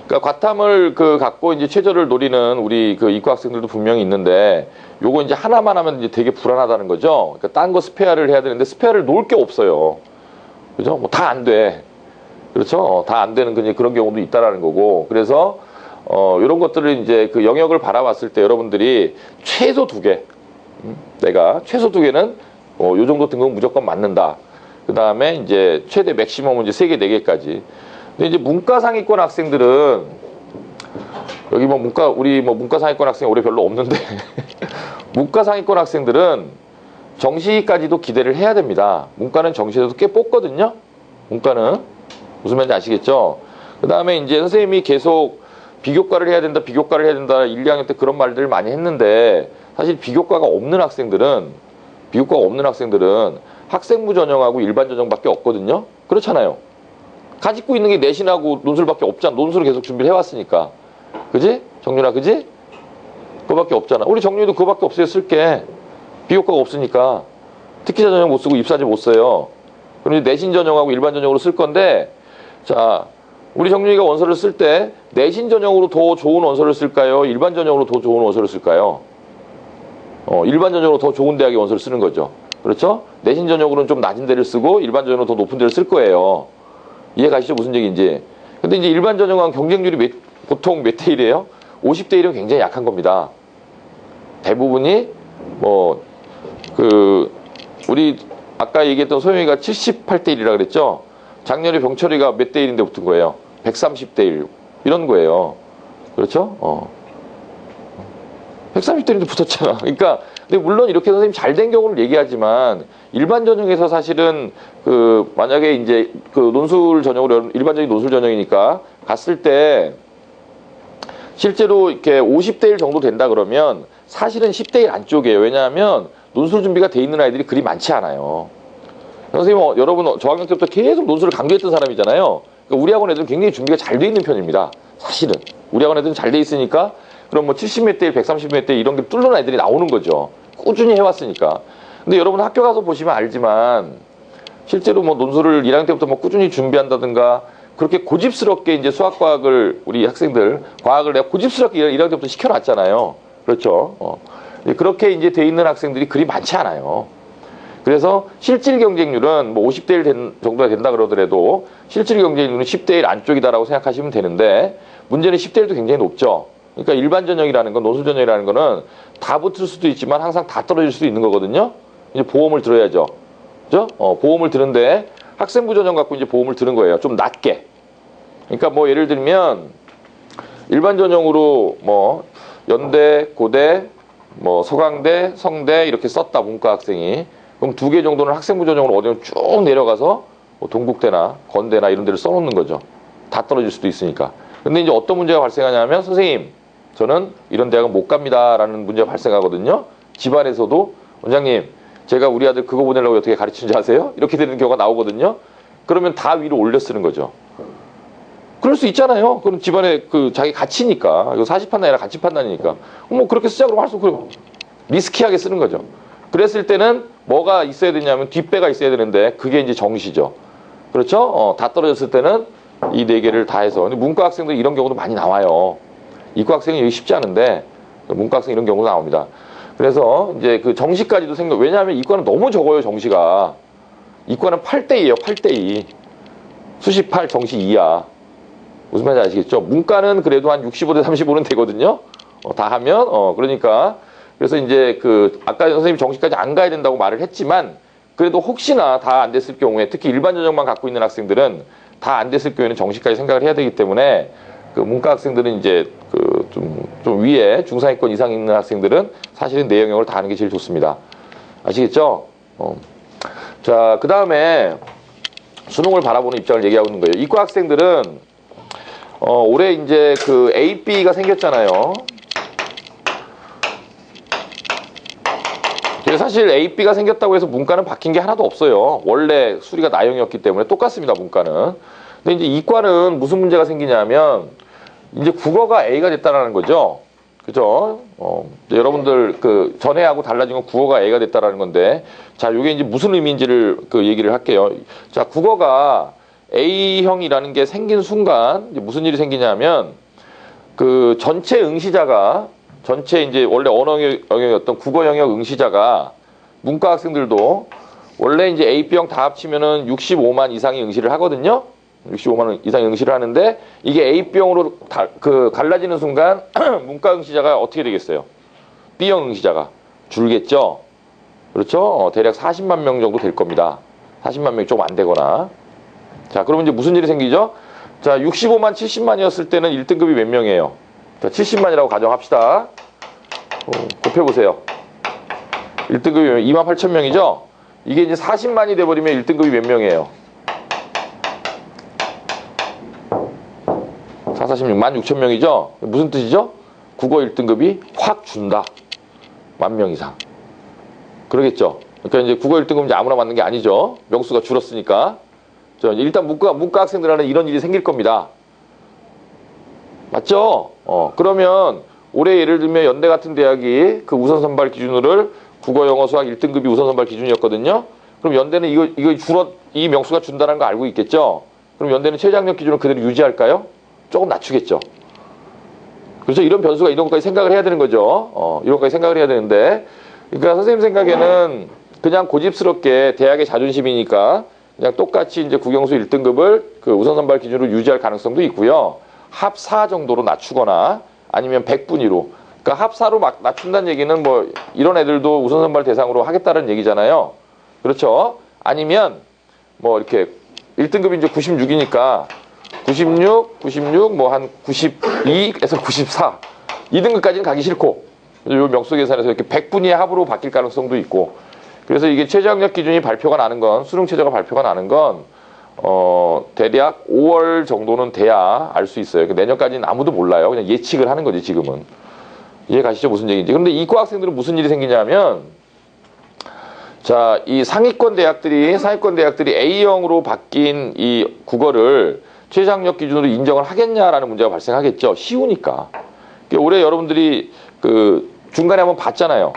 그러니까 과탐을 갖고 이제 최저를 노리는 우리 이과 학생들도 분명히 있는데, 요거 이제 하나만 하면 이제 되게 불안하다는 거죠. 그러니까 딴 거 스페어를 해야 되는데 스페어를 놓을 게 없어요. 그죠? 뭐 다 안 돼. 그렇죠? 다 안 되는 그런 경우도 있다라는 거고. 그래서 이런 것들을 이제 영역을 바라봤을 때 여러분들이 최소 2개, 내가 최소 2개는 요 정도 등급은 무조건 맞는다. 그 다음에 이제 최대 맥시멈은 이제 3개, 4개까지. 근데 이제 문과 상위권 학생들은, 여기 뭐 우리 문과 상위권 학생 올해 별로 없는데 문과 상위권 학생들은 정시까지도 기대를 해야 됩니다. 문과는 정시에서도 꽤 뽑거든요. 문과는 무슨 말인지 아시겠죠? 그 다음에 이제 선생님이 계속 비교과를 해야 된다, 1, 2학년 때 그런 말들을 많이 했는데, 사실 비교과가 없는 학생들은 학생부 전형하고 일반 전형밖에 없거든요. 그렇잖아요. 가지고 있는 게 내신하고 논술밖에 없잖아. 논술을 계속 준비를 해왔으니까. 그지? 정윤아, 그지? 그거밖에 없잖아. 우리 정윤이도 그거밖에 없어요, 쓸 게. 비교과가 없으니까. 특기자 전형 못 쓰고 입사제 못 써요. 그럼 이제 내신 전형하고 일반 전형으로 쓸 건데, 자, 우리 정윤이가 원서를 쓸 때 내신 전형으로 더 좋은 원서를 쓸까요? 일반 전형으로 더 좋은 원서를 쓸까요? 일반 전형으로 더 좋은 대학의 원서를 쓰는 거죠. 그렇죠? 내신 전형으로는 좀 낮은 데를 쓰고 일반 전형으로 더 높은 데를 쓸 거예요. 이해 가시죠? 무슨 얘기인지. 근데 이제 일반 전형은 경쟁률이 보통 몇 대 1이에요? 50대 1이면 굉장히 약한 겁니다. 대부분이 우리 아까 얘기했던 소영이가 78대 1이라 그랬죠? 작년에 병철이가 몇 대 1인데 붙은 거예요? 130대 1. 이런 거예요. 그렇죠? 130대 1인데 붙었잖아. 그러니까, 근데 물론 이렇게 선생님 잘 된 경우를 얘기하지만, 일반 전형에서 사실은 만약에 이제 논술 전형으로, 일반적인 논술 전형이니까 갔을 때 실제로 이렇게 50대 1 정도 된다 그러면 사실은 10대 1 안쪽이에요. 왜냐하면 논술 준비가 돼 있는 아이들이 그리 많지 않아요. 선생님, 여러분 저학년 때부터 계속 논술을 강조했던 사람이잖아요. 그러니까 우리 학원 애들은 굉장히 준비가 잘 돼 있는 편입니다. 사실은. 우리 학원 애들은 잘 돼 있으니까 그럼 뭐 70몇 대 1, 130몇 대 1 이런 게 뚫는 아이들이 나오는 거죠. 꾸준히 해왔으니까. 근데 여러분 학교 가서 보시면 알지만 실제로 뭐 논술을 1학년 때부터 뭐 꾸준히 준비한다든가 그렇게 고집스럽게 이제 수학과학을 우리 학생들 과학을 내가 고집스럽게 1학년 때부터 시켜놨잖아요. 그렇죠. 그렇게 이제 돼 있는 학생들이 그리 많지 않아요. 그래서 실질 경쟁률은 뭐 50대 1 정도가 된다 그러더라도 실질 경쟁률은 10대 1 안쪽이다라고 생각하시면 되는데 문제는 10대 1도 굉장히 높죠. 그러니까 일반 전형이라는 건, 논술 전형이라는 거는 다 붙을 수도 있지만 항상 다 떨어질 수도 있는 거거든요. 이제 보험을 들어야죠. 그죠? 보험을 드는데 학생부 전형 갖고 이제 보험을 드는 거예요. 좀 낮게. 그러니까 뭐 예를 들면 일반 전형으로 뭐 연대, 고대, 뭐 서강대, 성대 이렇게 썼다 문과 학생이. 그럼 2개 정도는 학생부 전형으로 어디로 쭉 내려가서 뭐 동국대나 건대나 이런 데를 써놓는 거죠. 다 떨어질 수도 있으니까. 근데 이제 어떤 문제가 발생하냐면 선생님 저는 이런 대학은 못 갑니다 라는 문제가 발생하거든요. 집안에서도 원장님 제가 우리 아들 그거 보내려고 어떻게 가르치는지 아세요? 이렇게 되는 경우가 나오거든요. 그러면 다 위로 올려 쓰는 거죠. 그럴 수 있잖아요. 그럼 집안에 그 자기 가치니까 이거 사실 판단이 아니라 가치 판단이니까 뭐 그렇게 쓰자 그러면 할 수 없고 리스키하게 쓰는 거죠. 그랬을 때는 뭐가 있어야 되냐면 뒷배가 있어야 되는데 그게 이제 정시죠. 그렇죠? 다 떨어졌을 때는 이 4개를 다 해서. 근데 문과 학생들 이런 경우도 많이 나와요. 이과 학생이 여기 쉽지 않은데 문과 학생 이런 경우도 나옵니다. 그래서 이제 그 정시까지도 왜냐하면 이과는 너무 적어요, 정시가. 이과는 8대2예요, 8대2. 수시 8, 정시 2야. 무슨 말인지 아시겠죠? 문과는 그래도 한 65대 35는 되거든요. 다 하면. 그러니까. 그래서 이제 그 아까 선생님이 정시까지 안 가야 된다고 말을 했지만 그래도 혹시나 다 안 됐을 경우에 특히 일반 전형만 갖고 있는 학생들은 다 안 됐을 경우에는 정시까지 생각을 해야 되기 때문에 그 문과 학생들은 이제 그 좀 위에 중상위권 이상 있는 학생들은 사실은 내 영역을 다 하는 게 제일 좋습니다. 아시겠죠? 자, 그 다음에 수능을 바라보는 입장을 얘기하고 있는 거예요. 이과 학생들은 올해 이제 그 AB가 생겼잖아요. 사실 AB가 생겼다고 해서 문과는 바뀐 게 하나도 없어요. 원래 수리가 나형이었기 때문에 똑같습니다, 문과는. 근데 이제 이과는 무슨 문제가 생기냐면 이제 국어가 A가 됐다라는 거죠. 그죠? 여러분들 그 전에하고 달라진 건 국어가 A가 됐다라는 건데, 자, 이게 이제 무슨 의미인지를 그 얘기를 할게요. 자, 국어가 A형이라는 게 생긴 순간 이제 무슨 일이 생기냐면 그 전체 응시자가 전체 이제 원래 언어 영역이었던 국어 영역 응시자가 문과 학생들도 원래 이제 A, B형 다 합치면은 65만 이상이 응시를 하거든요. 65만 이상이 응시를 하는데 이게 A, B형으로 갈라지는 순간 문과 응시자가 어떻게 되겠어요? B형 응시자가 줄겠죠. 그렇죠? 대략 40만 명 정도 될 겁니다. 40만 명이 조금 안 되거나. 자, 그러면 이제 무슨 일이 생기죠? 자, 65만, 70만이었을 때는 1등급이 몇 명이에요? 자, 70만이라고 가정합시다. 곱해보세요. 1등급이 28,000명이죠? 이게 이제 40만이 돼버리면 1등급이 몇 명이에요? 446, 16,000명이죠? 무슨 뜻이죠? 국어 1등급이 확 준다. 10,000명 이상. 그러겠죠? 그러니까 이제 국어 1등급 이제 아무나 맞는 게 아니죠. 명수가 줄었으니까. 일단 문과 학생들한테 이런 일이 생길 겁니다. 맞죠? 그러면 올해 예를 들면 연대 같은 대학이 그 우선 선발 기준으로 국어, 영어, 수학 1등급이 우선 선발 기준이었거든요. 그럼 연대는 이 명수가 준다는 거 알고 있겠죠? 그럼 연대는 최저학력 기준을 그대로 유지할까요? 조금 낮추겠죠. 그래서 이런 변수가 이런 것까지 생각을 해야 되는 거죠. 이런 것까지 생각을 해야 되는데, 그러니까 선생님 생각에는 그냥 고집스럽게 대학의 자존심이니까 그냥 똑같이 이제 국영수 1등급을 그 우선 선발 기준으로 유지할 가능성도 있고요. 합 4 정도로 낮추거나 아니면 100분위로. 그러니까 합 4로 막 낮춘다는 얘기는 뭐 이런 애들도 우선 선발 대상으로 하겠다는 얘기잖아요. 그렇죠? 아니면 뭐 이렇게 1등급이 이제 96이니까 96, 뭐 한 92에서 94. 2등급까지는 가기 싫고, 요 명수 계산에서 이렇게 100분위의 합으로 바뀔 가능성도 있고. 그래서 이게 최저학력 기준이 발표가 나는 건, 수능 최저가 발표가 나는 건, 대략 5월 정도는 돼야 알 수 있어요. 내년까지는 아무도 몰라요. 그냥 예측을 하는 거지, 지금은. 이해 가시죠? 무슨 얘기인지. 그런데 이과 학생들은 무슨 일이 생기냐면, 자, 이 상위권 대학들이 A형으로 바뀐 이 국어를 최저학력 기준으로 인정을 하겠냐라는 문제가 발생하겠죠. 쉬우니까. 올해 여러분들이 그 중간에 한번 봤잖아요.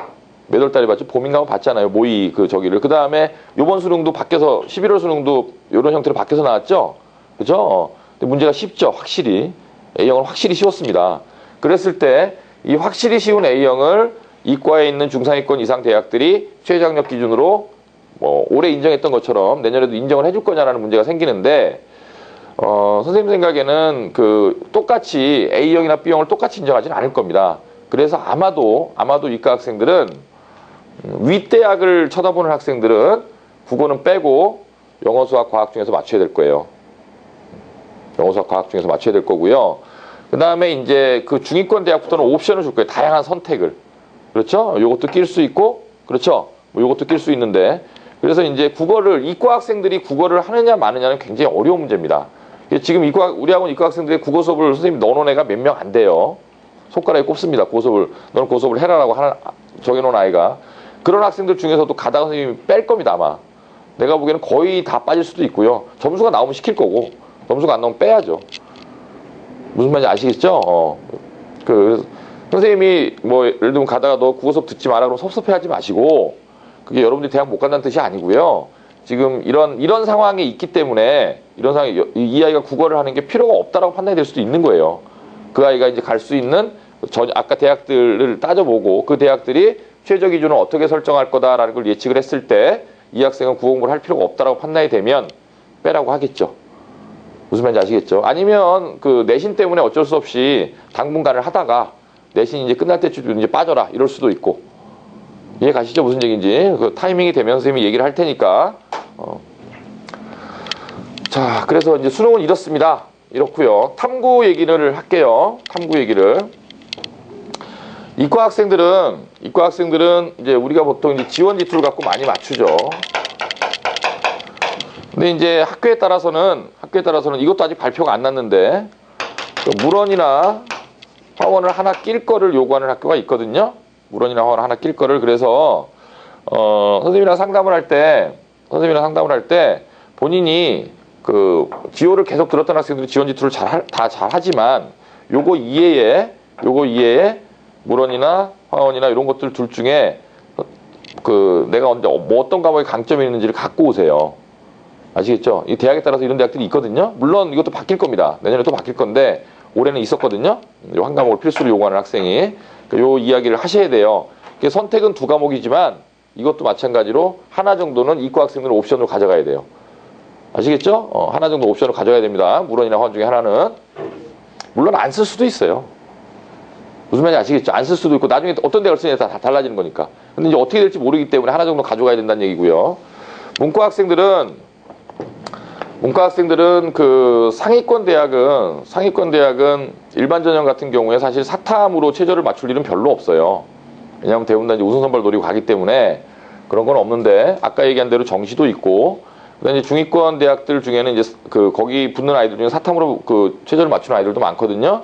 몇 월 달에 봤죠? 봄인가 한번 봤잖아요. 모의 저기를. 그 다음에 요번 수능도 바뀌어서 11월 수능도 이런 형태로 바뀌어서 나왔죠. 그죠? 근데 문제가 쉽죠. 확실히. A형은 확실히 쉬웠습니다. 그랬을 때 이 확실히 쉬운 A형을 이과에 있는 중상위권 이상 대학들이 최저학력 기준으로 뭐 올해 인정했던 것처럼 내년에도 인정을 해줄 거냐라는 문제가 생기는데 선생님 생각에는 그 똑같이 A형이나 B형을 똑같이 인정하지는 않을 겁니다. 그래서 아마도 이과 학생들은 윗대학을 쳐다보는 학생들은 국어는 빼고 영어, 수학, 과학 중에서 맞춰야 될 거예요. 영어, 수학, 과학 중에서 맞춰야 될 거고요. 그 다음에 이제 그 중위권 대학부터는 옵션을 줄 거예요. 다양한 선택을. 그렇죠? 요것도 낄 수 있고, 그렇죠? 뭐 요것도 낄 수 있는데. 그래서 이제 국어를, 이과 학생들이 국어를 하느냐 마느냐는 굉장히 어려운 문제입니다. 지금 우리 학원 이과 학생들의 국어 수업을 선생님이 넣어놓은 애가 몇 명 안 돼요. 손가락에 꼽습니다. 국어 수업을. 너는 국어 수업을 해라라고 정해놓은 아이가. 그런 학생들 중에서도 가다가 선생님이 뺄 겁니다, 아마. 내가 보기에는 거의 다 빠질 수도 있고요. 점수가 나오면 시킬 거고, 점수가 안 나오면 빼야죠. 무슨 말인지 아시겠죠? 선생님이 뭐 예를 들면 가다가 너 국어 수업 듣지 마라 그러면 섭섭해하지 마시고, 그게 여러분들이 대학 못 간다는 뜻이 아니고요. 지금 이런 상황이 있기 때문에 이런 상황에 이 아이가 국어를 하는 게 필요가 없다라고 판단이 될 수도 있는 거예요. 그 아이가 이제 갈 수 있는 아까 대학들을 따져보고 그 대학들이 최저 기준을 어떻게 설정할 거다라는 걸 예측을 했을 때 이 학생은 국어 공부를 할 필요가 없다라고 판단이 되면 빼라고 하겠죠. 무슨 말인지 아시겠죠? 아니면 그 내신 때문에 어쩔 수 없이 당분간을 하다가 내신 이제 끝날 때쯤 이제 빠져라 이럴 수도 있고. 이해 가시죠? 무슨 얘기인지. 그 타이밍이 되면 선생님이 얘기를 할 테니까. 자, 그래서 이제 수능은 이렇습니다. 이렇고요. 탐구 얘기를 할게요. 탐구 얘기를. 이과 학생들은 이제 우리가 보통 이제 지원 지투를 갖고 많이 맞추죠. 근데 이제 학교에 따라서는 이것도 아직 발표가 안 났는데 물원이나 화원을 하나 낄 거를 요구하는 학교가 있거든요. 물원이나 화원을 하나 낄 거를. 그래서 선생님이랑 상담을 할 때 본인이 그 지호를 계속 들었던 학생들이 지원 지투를 다 잘하지만 요거 이외에 물원이나 화원이나 이런 것들 둘 중에 그 내가 언제 뭐 어떤 과목에 강점이 있는지를 갖고 오세요. 아시겠죠? 이 대학에 따라서 이런 대학들이 있거든요. 물론 이것도 바뀔 겁니다. 내년에 또 바뀔 건데 올해는 있었거든요. 요 한 과목을 필수로 요구하는 학생이 요 이야기를 하셔야 돼요. 선택은 2과목이지만 이것도 마찬가지로 하나 정도는 이과 학생들은 옵션으로 가져가야 돼요. 아시겠죠? 하나 정도 옵션을 가져가야 됩니다. 물원이나 화원 중에 하나는. 물론 안 쓸 수도 있어요. 무슨 말인지 아시겠죠? 안 쓸 수도 있고 나중에 어떤 데가 쓰느냐에 다 달라지는 거니까. 근데 이제 어떻게 될지 모르기 때문에 하나 정도 가져가야 된다는 얘기고요. 문과 학생들은 그 상위권 대학은 일반 전형 같은 경우에 사실 사탐으로 최저를 맞출 일은 별로 없어요. 왜냐하면 대부분 다 이제 우승 선발 노리고 가기 때문에 그런 건 없는데 아까 얘기한 대로 정시도 있고 그다음에 중위권 대학들 중에는 이제 그 거기 붙는 아이들 중에 사탐으로 그 최저를 맞추는 아이들도 많거든요.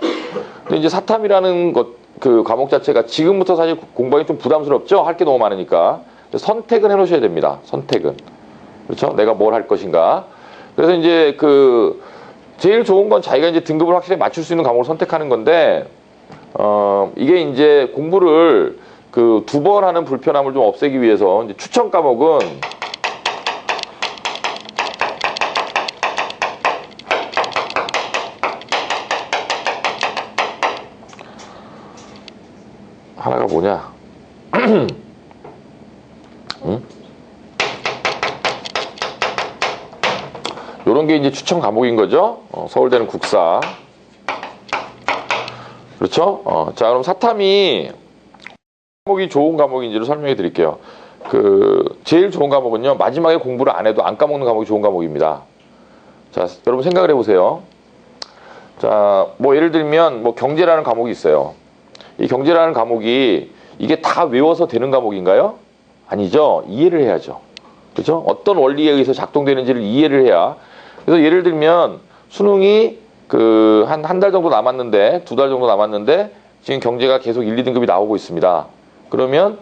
근데 이제 사탐이라는 그 과목 자체가 지금부터 사실 공부하기 좀 부담스럽죠. 할 게 너무 많으니까. 선택은 해놓으셔야 됩니다. 선택은. 그렇죠? 내가 뭘 할 것인가. 그래서 이제 그 제일 좋은 건 자기가 이제 등급을 확실히 맞출 수 있는 과목을 선택하는 건데 이게 이제 공부를 그 2번 하는 불편함을 좀 없애기 위해서 이제 추천 과목은 하나가 뭐냐? 응? 요런 게 이제 추천 과목인 거죠. 서울대는 국사. 그렇죠? 자, 그럼 사탐이 과목이 좋은 과목인지를 설명해 드릴게요. 제일 좋은 과목은요, 마지막에 공부를 안 해도 안 까먹는 과목이 좋은 과목입니다. 자, 여러분 생각을 해보세요. 자, 뭐 예를 들면 뭐 경제라는 과목이 있어요. 이 경제라는 과목이 이게 다 외워서 되는 과목인가요? 아니죠. 이해를 해야죠. 그렇죠? 어떤 원리에 의해서 작동되는지를 이해를 해야. 그래서 예를 들면 수능이 한 달 정도 남았는데 2달 정도 남았는데 지금 경제가 계속 1, 2등급이 나오고 있습니다. 그러면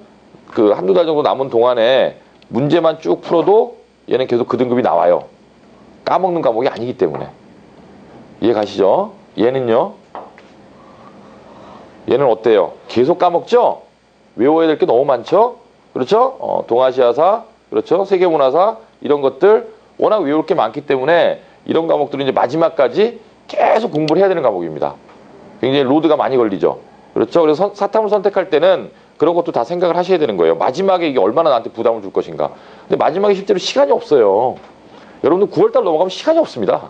한두 달 정도 남은 동안에 문제만 쭉 풀어도 얘는 계속 그 등급이 나와요. 까먹는 과목이 아니기 때문에. 이해 가시죠? 얘는 어때요? 계속 까먹죠? 외워야 될 게 너무 많죠? 그렇죠? 동아시아사, 그렇죠? 세계문화사, 이런 것들 워낙 외울 게 많기 때문에 이런 과목들은 이제 마지막까지 계속 공부를 해야 되는 과목입니다. 굉장히 로드가 많이 걸리죠. 그렇죠? 그래서 사탐을 선택할 때는 그런 것도 다 생각을 하셔야 되는 거예요. 마지막에 이게 얼마나 나한테 부담을 줄 것인가. 근데 마지막에 실제로 시간이 없어요. 여러분들 9월달 넘어가면 시간이 없습니다.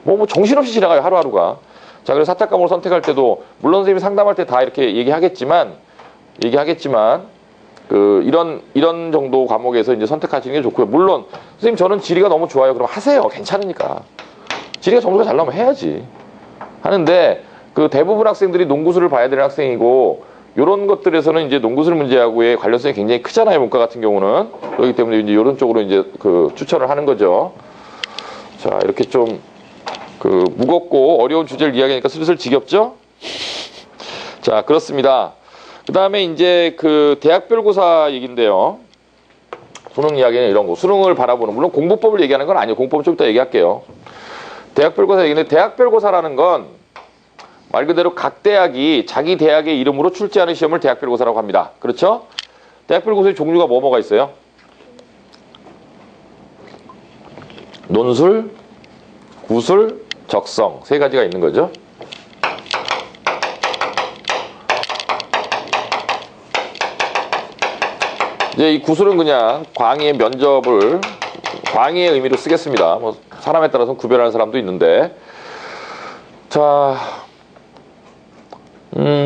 뭐 정신없이 지나가요, 하루하루가. 자, 그래서 사탁 과목을 선택할 때도 물론 선생님이 상담할 때 다 이렇게 얘기하겠지만 이런 정도 과목에서 이제 선택하시는 게 좋고요. 물론 선생님 저는 지리가 너무 좋아요. 그럼 하세요. 괜찮으니까. 지리가 점수가 잘 나오면 해야지. 하는데 그 대부분 학생들이 농구수를 봐야 되는 학생이고 이런 것들에서는 이제 농구술 문제하고의 관련성이 굉장히 크잖아요. 문과 같은 경우는. 그렇기 때문에 이제 이런 쪽으로 이제 그 추천을 하는 거죠. 자, 이렇게 좀 무겁고 어려운 주제를 이야기하니까 슬슬 지겹죠? 자, 그렇습니다. 그 다음에 이제 그 대학별고사 얘기인데요. 수능 이야기는 이런 거. 수능을 바라보는, 물론 공부법을 얘기하는 건 아니에요. 공부법은 좀 이따 얘기할게요. 대학별고사 얘기인데, 대학별고사라는 건 말 그대로 각 대학이 자기 대학의 이름으로 출제하는 시험을 대학별고사라고 합니다. 그렇죠? 대학별고사의 종류가 뭐가 있어요? 논술, 구술, 적성 세 가지가 있는 거죠. 이제 이 구술은 그냥 광의의 면접을 광의의 의미로 쓰겠습니다. 뭐 사람에 따라서는 구별하는 사람도 있는데, 자,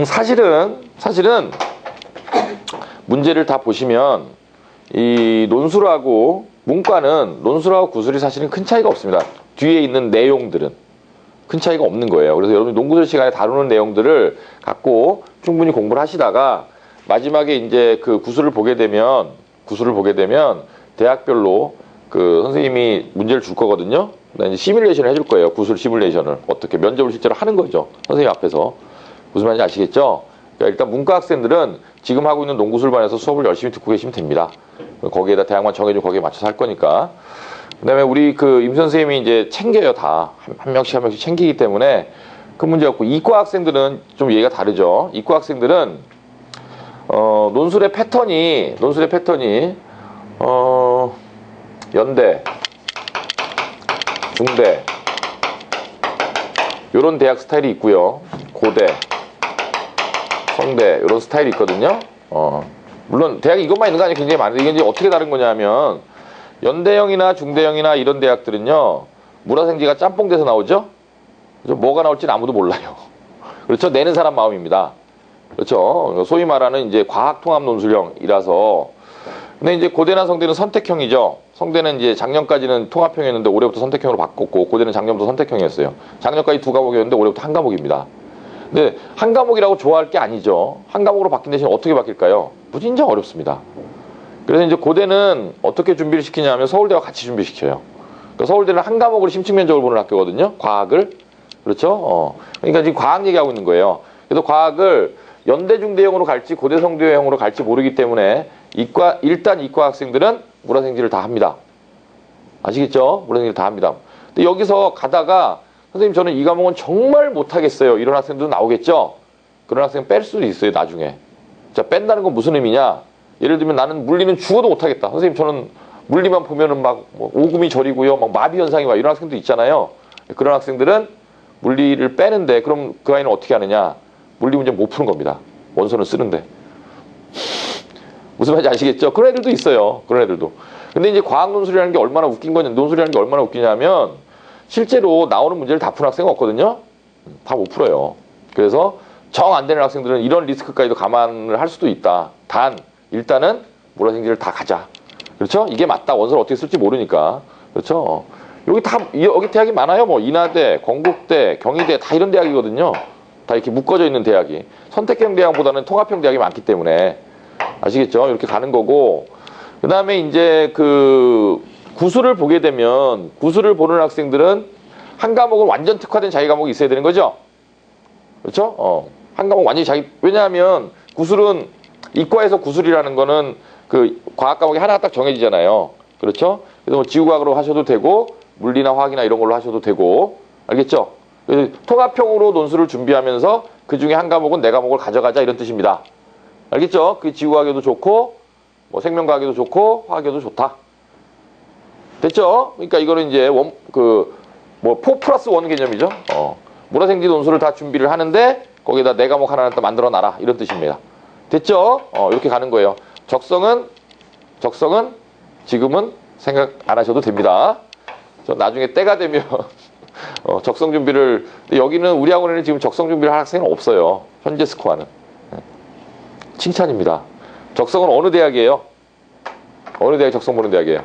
사실은 문제를 다 보시면 이 논술하고 문과는 논술하고 구술이 사실은 큰 차이가 없습니다. 뒤에 있는 내용들은 큰 차이가 없는 거예요. 그래서 여러분이 농구술 시간에 다루는 내용들을 갖고 충분히 공부를 하시다가 마지막에 이제 그 구술을 보게 되면 대학별로 그 선생님이 문제를 줄 거거든요. 이제 시뮬레이션을 해줄 거예요. 구술 시뮬레이션을 어떻게 면접을 실제로 하는 거죠. 선생님 앞에서. 무슨 말인지 아시겠죠? 그러니까 일단 문과 학생들은 지금 하고 있는 농구술반에서 수업을 열심히 듣고 계시면 됩니다. 거기에다 대학만 정해주고 거기에 맞춰서 할 거니까. 그 다음에 우리 그 임 선생님이 이제 챙겨요, 다. 한 명씩 챙기기 때문에 큰 문제 없고, 이과 학생들은 좀 얘기가 다르죠. 이과 학생들은, 논술의 패턴이, 연대, 중대, 요런 대학 스타일이 있고요. 고대, 성대, 요런 스타일이 있거든요. 물론 대학이 이것만 있는 거 아니에요. 굉장히 많은데, 이게 이제 어떻게 다른 거냐면, 연대형이나 중대형이나 이런 대학들은요, 물화생지가 짬뽕 돼서 나오죠? 그래서 뭐가 나올지는 아무도 몰라요. 그렇죠? 내는 사람 마음입니다. 그렇죠? 소위 말하는 이제 과학통합 논술형이라서. 근데 이제 고대나 성대는 선택형이죠. 성대는 이제 작년까지는 통합형이었는데 올해부터 선택형으로 바꿨고, 고대는 작년부터 선택형이었어요. 작년까지 2과목이었는데 올해부터 1과목입니다. 근데 한 과목이라고 좋아할 게 아니죠. 한 과목으로 바뀐 대신 어떻게 바뀔까요? 무진장 어렵습니다. 그래서 이제 고대는 어떻게 준비를 시키냐면 서울대와 같이 준비시켜요. 그러니까 서울대는 한 과목으로 심층면접을 보는 학교거든요. 과학을. 그렇죠? 그러니까 지금 과학 얘기하고 있는 거예요. 그래서 과학을 연대 중대형으로 갈지 고대 성대형으로 갈지 모르기 때문에 일단 이과 학생들은 물화생지를 다 합니다. 아시겠죠? 물화생지를 다 합니다. 근데 여기서 가다가 선생님 저는 이 과목은 정말 못하겠어요. 이런 학생들도 나오겠죠? 그런 학생 뺄 수도 있어요, 나중에. 자, 뺀다는 건 무슨 의미냐? 예를 들면 나는 물리는 죽어도 못하겠다. 선생님 저는 물리만 보면은 막 오금이 저리고요. 막 마비 현상이 와. 이런 학생도 있잖아요. 그런 학생들은 물리를 빼는데 그럼 그 아이는 어떻게 하느냐? 물리 문제 못 푸는 겁니다. 원서는 쓰는데. 무슨 말인지 아시겠죠? 그런 애들도 있어요. 그런 애들도. 근데 이제 과학 논술이라는 게 얼마나 웃긴 거냐, 논술이라는 게 얼마나 웃기냐면 실제로 나오는 문제를 다 푸는 학생은 없거든요. 다 못 풀어요. 그래서 정 안 되는 학생들은 이런 리스크까지도 감안을 할 수도 있다. 단 일단은 물화생지를 다 가자. 그렇죠? 이게 맞다. 원서를 어떻게 쓸지 모르니까. 그렇죠? 여기 대학이 많아요. 뭐 인하대, 건국대, 경희대 다 이런 대학이거든요. 다 이렇게 묶어져 있는 대학이. 선택형 대학보다는 통합형 대학이 많기 때문에. 아시겠죠? 이렇게 가는 거고. 그 다음에 이제 그 구술을 보게 되면 구술을 보는 학생들은 한 과목은 완전 특화된 자기 과목이 있어야 되는 거죠? 그렇죠? 한 과목 완전히 자기, 왜냐하면 구술은 이과에서 구술이라는 거는 그 과학 과목이 하나 딱 정해지잖아요. 그렇죠? 그래서 뭐 지구과학으로 하셔도 되고 물리나 화학이나 이런 걸로 하셔도 되고, 알겠죠? 그래서 통합형으로 논술을 준비하면서 그 중에 한 과목은 내 과목을 가져가자 이런 뜻입니다. 알겠죠? 그 지구과학에도 좋고 뭐 생명과학에도 좋고 화학에도 좋다. 됐죠? 그러니까 이거는 이제 4+1 개념이죠. 물화생지 논술을 다 준비를 하는데 거기다 내 과목 하나는 또 만들어 놔라 이런 뜻입니다. 됐죠? 이렇게 가는 거예요. 적성은 지금은 생각 안 하셔도 됩니다. 저 나중에 때가 되면 적성 준비를, 여기는 우리 학원에는 지금 적성 준비를 할 학생은 없어요. 현재 스코어는. 칭찬입니다. 적성은 어느 대학이에요? 어느 대학 적성 보는 대학이에요?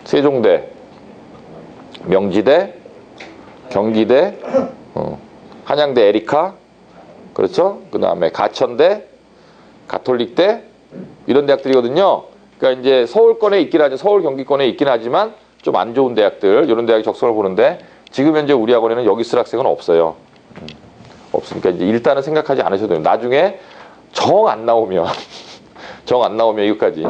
세종대, 명지대, 경기대, 한양대 에리카, 그렇죠? 그 다음에 가천대, 가톨릭대, 이런 대학들이거든요. 그러니까 이제 서울권에 있긴 하죠. 서울 경기권에 있긴 하지만 좀 안 좋은 대학들, 이런 대학이 적성을 보는데 지금 현재 우리 학원에는 여기 쓸 학생은 없어요. 없으니까 이제 일단은 생각하지 않으셔도 돼요. 나중에 정 안 나오면 이것까지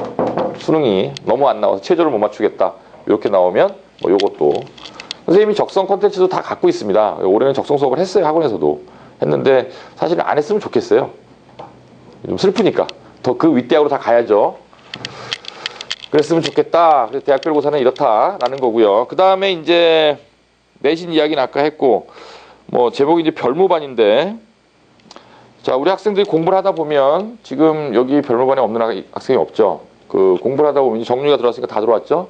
수능이 너무 안 나와서 체조를 못 맞추겠다 이렇게 나오면 뭐 요것도 선생님이 적성 콘텐츠도 다 갖고 있습니다. 올해는 적성 수업을 했어요. 학원에서도 했는데 사실은 안 했으면 좋겠어요. 좀 슬프니까 더 그 윗대학으로 다 가야죠. 그랬으면 좋겠다. 그래서 대학별고사는 이렇다라는 거고요. 그 다음에 이제 내신 이야기는 아까 했고, 뭐 제목이 이제 별무반인데, 자, 우리 학생들이 공부를 하다 보면 지금 여기 별무반에 없는 학생이 없죠. 그 공부를 하다 보면 정리가 들어왔으니까 다 들어왔죠.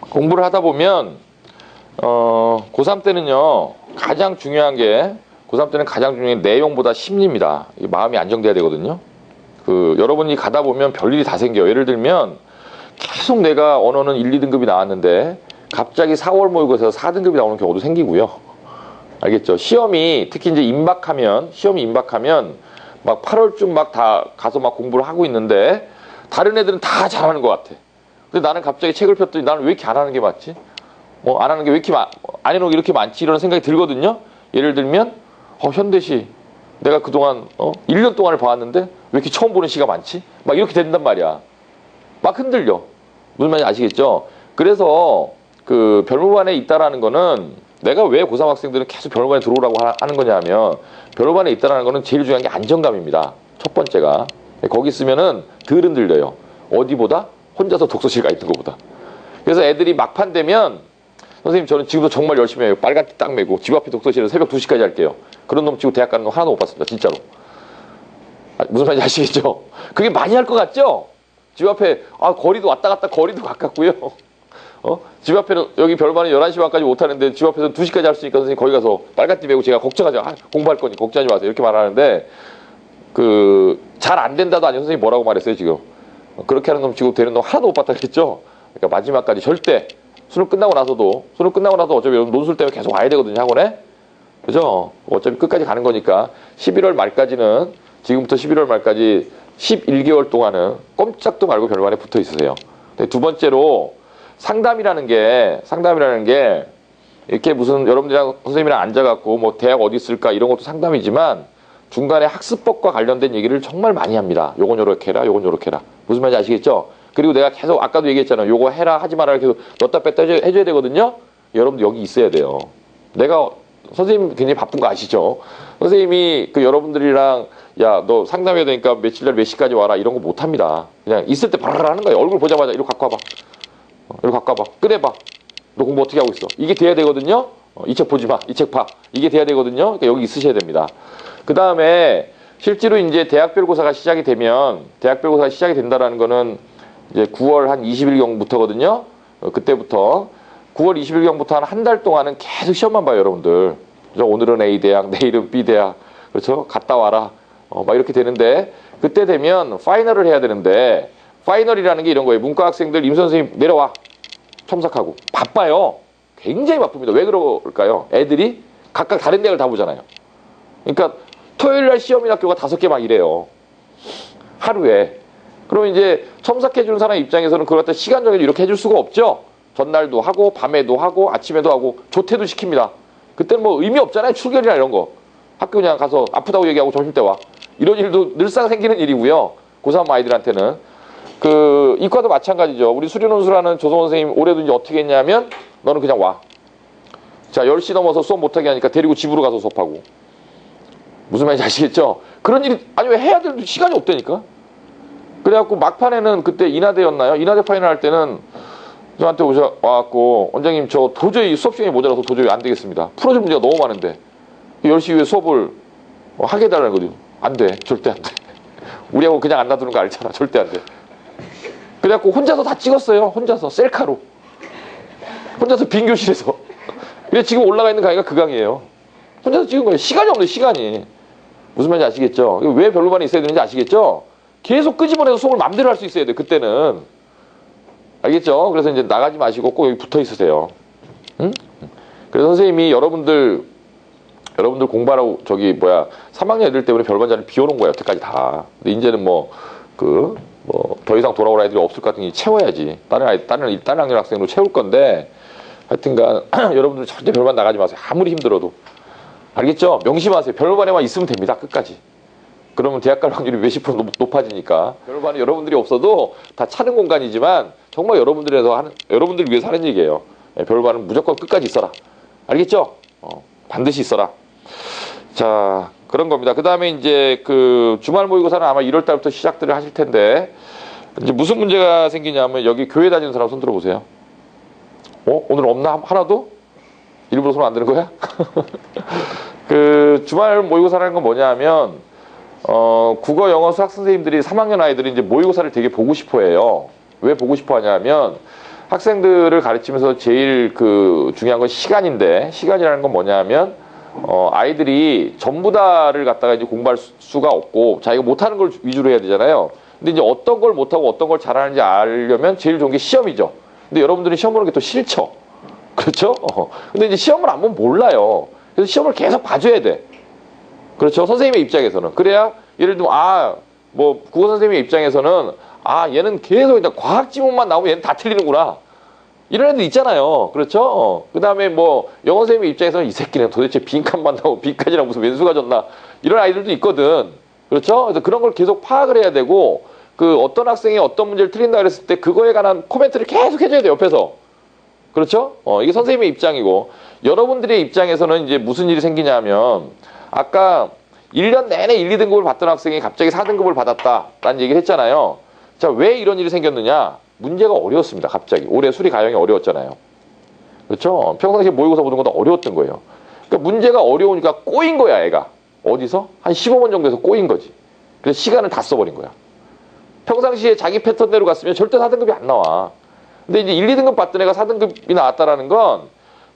공부를 하다 보면 고3 때는요 가장 중요한 게 고3 때는 가장 중요한 게 내용보다 심리입니다. 마음이 안정돼야 되거든요. 그 여러분이 가다 보면 별일이 다 생겨요. 예를 들면 계속 내가 언어는 1, 2등급이 나왔는데 갑자기 4월 모의고사에서 4등급이 나오는 경우도 생기고요. 알겠죠? 시험이 특히 이제 시험이 임박하면 막 8월쯤 막 다 가서 막 공부를 하고 있는데 다른 애들은 다 잘하는 것 같아. 근데 나는 갑자기 책을 폈더니 나는 왜 이렇게 안 하는 게 맞지? 안 하는 게 왜 이렇게 안 해놓은 게 이렇게 많지? 이런 생각이 들거든요. 예를 들면 현대시 내가 그동안 1년 동안을 봐왔는데 왜 이렇게 처음 보는 시가 많지? 막 이렇게 된단 말이야. 막 흔들려. 무슨 말인지 아시겠죠? 그래서 그 별무반에 있다라는 거는 내가 왜 고3 학생들은 계속 별무반에 들어오라고 하는 거냐 하면 별무반에 있다라는 거는 제일 중요한 게 안정감입니다. 첫 번째가. 거기 있으면은 덜 흔들려요. 어디보다? 혼자서 독서실 가 있는 것보다. 그래서 애들이 막판 되면 선생님 저는 지금도 정말 열심히 해요. 빨간띠 딱 메고 집 앞에 독서실에서 새벽 2시까지 할게요. 그런 놈 치고 대학 가는 놈 하나도 못 봤습니다. 진짜로. 무슨 말인지 아시겠죠? 그게 많이 할 것 같죠? 집 앞에 거리도 왔다 갔다 거리도 가깝고요. 집 앞에는 여기 별반은 11시 반까지 못하는데 집 앞에서 2시까지 할 수 있으니까 선생님 거기 가서 빨간띠 메고 제가 걱정하죠. 공부할 거니 걱정하지 마세요. 이렇게 말하는데 잘 안 된다도 아니고 선생님이 뭐라고 말했어요 지금. 그렇게 하는 놈 치고 되는 놈 하나도 못 봤다 그랬죠? 그러니까 마지막까지 절대 수능 끝나고 나서도 어차피 논술 때문에 계속 와야 되거든요 학원에. 그죠? 어차피 끝까지 가는 거니까 11월 말까지는 지금부터 11월 말까지 11개월 동안은 꼼짝도 말고 별반에 붙어 있으세요. 두 번째로 상담이라는 게 이렇게 무슨 여러분들이랑 선생님이랑 앉아갖고 뭐 대학 어디 있을까 이런 것도 상담이지만 중간에 학습법과 관련된 얘기를 정말 많이 합니다. 요건 요렇게 해라, 요건 요렇게 해라. 무슨 말인지 아시겠죠? 그리고 내가 계속 아까도 얘기했잖아요. 요거 해라, 하지 마라 계속 넣었다 뺐다 해줘야 되거든요. 여러분들 여기 있어야 돼요. 내가 선생님 굉장히 바쁜 거 아시죠? 선생님이 여러분들이랑 야, 너 상담해야 되니까 며칠 날 몇 시까지 와라 이런 거 못 합니다. 그냥 있을 때 바라라 하는 거예요. 얼굴 보자마자 이리로 갖고 와봐. 이리로 갖고 와봐. 꺼내봐. 너 공부 어떻게 하고 있어? 이게 돼야 되거든요. 이 책 보지 마. 이 책 봐. 이게 돼야 되거든요. 그러니까 여기 있으셔야 됩니다. 그 다음에 실제로 이제 대학별고사가 시작이 된다라는 거는 이제 9월 한 20일경부터거든요. 그때부터 9월 20일경부터 한 달 동안은 계속 시험만 봐요, 여러분들. 그죠? 오늘은 A 대학, 내일은 B 대학. 그렇죠? 갔다 와라. 막 이렇게 되는데 그때 되면 파이널을 해야 되는데 파이널이라는 게 이런 거예요. 문과 학생들 임 선생님 내려와. 첨삭하고. 바빠요. 굉장히 바쁩니다. 왜 그럴까요? 애들이 각각 다른 대학을 다 보잖아요. 그러니까 토요일 날 시험인 학교가 5개 막 이래요. 하루에. 그럼 이제 첨삭해주는 사람 입장에서는 그걸 갖다 시간 정해서 이렇게 해줄 수가 없죠. 전날도 하고 밤에도 하고 아침에도 하고 조퇴도 시킵니다. 그때는 뭐 의미 없잖아요. 출결이나 이런 거. 학교 그냥 가서 아프다고 얘기하고 점심때 와. 이런 일도 늘상 생기는 일이고요. 고3 아이들한테는. 이과도 마찬가지죠. 우리 수리논술하는 조성원 선생님 올해도 이제 어떻게 했냐면 너는 그냥 와. 자, 10시 넘어서 수업 못하게 하니까 데리고 집으로 가서 수업하고. 무슨 말인지 아시겠죠? 그런 일이, 아니 왜 해야 되는데 시간이 없다니까? 그래갖고 막판에는 그때 인하대였나요? 인하대 파이널 할 때는 저한테 와갖고 원장님 저 도저히 수업 시간이 모자라서 도저히 안 되겠습니다. 풀어줄 문제가 너무 많은데 10시 이후에 수업을 하게 해달라는 거죠. 안 돼. 절대 안 돼. 우리하고 그냥 안 놔두는 거 알잖아. 절대 안 돼. 그래갖고 혼자서 다 찍었어요. 혼자서 셀카로. 혼자서 빈 교실에서. 그래 지금 올라가 있는 강의가 그 강의예요. 혼자서 찍은 거예요. 시간이 없네 시간이. 무슨 말인지 아시겠죠? 왜 별로반이 있어야 되는지 아시겠죠? 계속 끄집어내서 수업을 맘대로 할 수 있어야 돼 그때는. 알겠죠? 그래서 이제 나가지 마시고 꼭 여기 붙어 있으세요. 응? 그래서 선생님이 여러분들 공부하라고 3학년 애들 때문에 별반 자리를 비워놓은 거야 여태까지 다. 근데 이제는 더 이상 돌아올 아이들이 없을 것 같으니 채워야지. 다른 학년 학생으로 채울 건데 하여튼간 여러분들 절대 별반 나가지 마세요. 아무리 힘들어도. 알겠죠? 명심하세요. 별반에만 있으면 됩니다. 끝까지. 그러면 대학 갈 확률이 몇십 프로 높아지니까. 별반은 여러분들이 없어도 다 차는 공간이지만 정말 여러분들 위해서 하는 얘기예요. 별반은 무조건 끝까지 있어라. 알겠죠? 반드시 있어라. 자, 그런 겁니다. 그 다음에 이제 그 주말 모의고사는 아마 1월 달부터 시작들을 하실 텐데 이제 무슨 문제가 생기냐면 여기 교회 다니는 사람 손 들어보세요. 오늘 없나? 하나도? 일부러 손 안 드는 거야? 그 주말 모의고사라는 건 뭐냐 하면 국어, 영어, 수학 선생님들이 3학년 아이들이 이제 모의고사를 되게 보고 싶어 해요. 왜 보고 싶어 하냐면 학생들을 가르치면서 제일 그 중요한 건 시간인데 시간이라는 건 뭐냐 하면 아이들이 전부 다를 갖다가 이제 공부할 수가 없고 자기가 못하는 걸 위주로 해야 되잖아요. 근데 이제 어떤 걸 못하고 어떤 걸 잘하는지 알려면 제일 좋은 게 시험이죠. 근데 여러분들이 시험 보는 게 또 싫죠. 그렇죠? 근데 이제 시험을 안 보면 몰라요. 그래서 시험을 계속 봐줘야 돼. 그렇죠? 선생님의 입장에서는. 그래야 예를 들면 국어 선생님의 입장에서는 얘는 계속 일단 과학 지문만 나오면 얘는 다 틀리는구나. 이런 애들 있잖아요. 그렇죠? 그 다음에 영어 선생님의 입장에서는 이 새끼는 도대체 빈칸만 나오고 빈칸이랑 무슨 왼수가 졌나. 이런 아이들도 있거든. 그렇죠? 그래서 그런 걸 계속 파악을 해야 되고 그 어떤 학생이 어떤 문제를 틀린다 그랬을 때 그거에 관한 코멘트를 계속 해줘야 돼 옆에서. 그렇죠? 이게 선생님의 입장이고 여러분들의 입장에서는 이제 무슨 일이 생기냐면 아까 1년 내내 1, 2등급을 받던 학생이 갑자기 4등급을 받았다라는 얘기를 했잖아요. 자, 왜 이런 일이 생겼느냐? 문제가 어려웠습니다. 갑자기. 올해 수리 가형이 어려웠잖아요. 그렇죠? 평상시에 모의고사 보는 것도 어려웠던 거예요. 그러니까 문제가 어려우니까 꼬인 거야, 애가. 어디서? 한 15번 정도에서 꼬인 거지. 그래서 시간을 다 써버린 거야. 평상시에 자기 패턴대로 갔으면 절대 4등급이 안 나와. 근데 이제 1, 2등급 받던 애가 4등급이 나왔다라는 건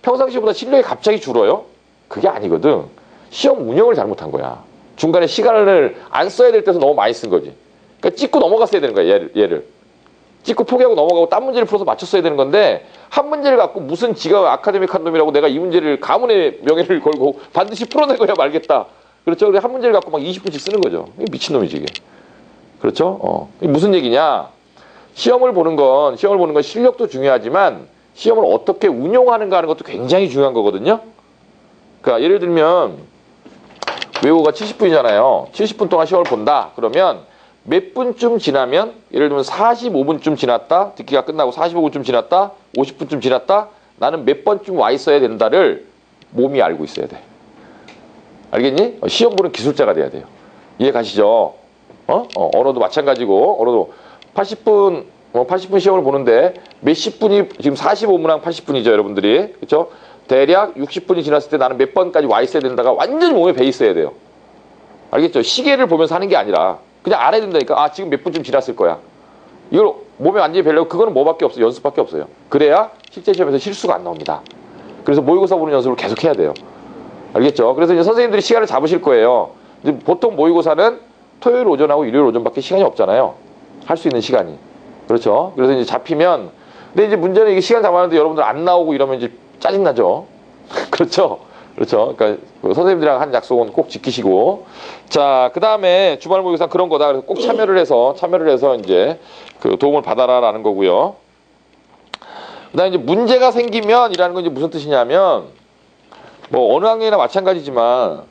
평상시보다 실력이 갑자기 줄어요? 그게 아니거든. 시험 운영을 잘못한 거야. 중간에 시간을 안 써야 될 때서 너무 많이 쓴 거지. 그러니까 찍고 넘어갔어야 되는 거야, 얘를. 찍고 포기하고 넘어가고 딴 문제를 풀어서 맞췄어야 되는 건데 한 문제를 갖고 무슨 지가 아카데믹한 놈이라고 내가 이 문제를 가문의 명예를 걸고 반드시 풀어낼 거야 말겠다. 그렇죠? 그래서 한 문제를 갖고 막 20분씩 쓰는 거죠. 이게 미친놈이지 이게. 그렇죠? 이게 무슨 얘기냐? 시험을 보는 건 실력도 중요하지만 시험을 어떻게 운용하는가 하는 것도 굉장히 중요한 거거든요. 그러니까 예를 들면 외국어가 70분이잖아요. 70분 동안 시험을 본다. 그러면 몇 분쯤 지나면 예를 들면 45분쯤 지났다. 듣기가 끝나고 45분쯤 지났다. 50분쯤 지났다. 나는 몇 번쯤 와 있어야 된다를 몸이 알고 있어야 돼. 알겠니? 시험 보는 기술자가 돼야 돼요. 이해 가시죠? 언어도 마찬가지고 언어도 80분 시험을 보는데 몇십 분이 지금 45분랑 80분이죠, 여러분들이. 그렇죠? 대략 60분이 지났을 때 나는 몇 번까지 와 있어야 된다가 완전히 몸에 배 있어야 돼요. 알겠죠? 시계를 보면서 하는 게 아니라 그냥 알아야 된다니까. 지금 몇 분쯤 지났을 거야. 이걸 몸에 완전히 배려고 그거는 뭐밖에 없어요. 연습밖에 없어요. 그래야 실제 시험에서 실수가 안 나옵니다. 그래서 모의고사 보는 연습을 계속 해야 돼요. 알겠죠? 그래서 이제 선생님들이 시간을 잡으실 거예요. 이제 보통 모의고사는 토요일 오전하고 일요일 오전밖에 시간이 없잖아요. 할 수 있는 시간이. 그렇죠? 그래서 이제 잡히면 근데 이제 문제는 이게 시간 잡았는데 여러분들 안 나오고 이러면 이제 짜증나죠. 그렇죠? 그렇죠. 그러니까 선생님들이랑 한 약속은 꼭 지키시고. 자, 그 다음에 주말 모의고사 그런 거다. 그래서 꼭 참여를 해서 이제 그 도움을 받아라라는 거고요. 그 다음에 이제 문제가 생기면 이라는 건 이제 무슨 뜻이냐면 어느 학년이나 마찬가지지만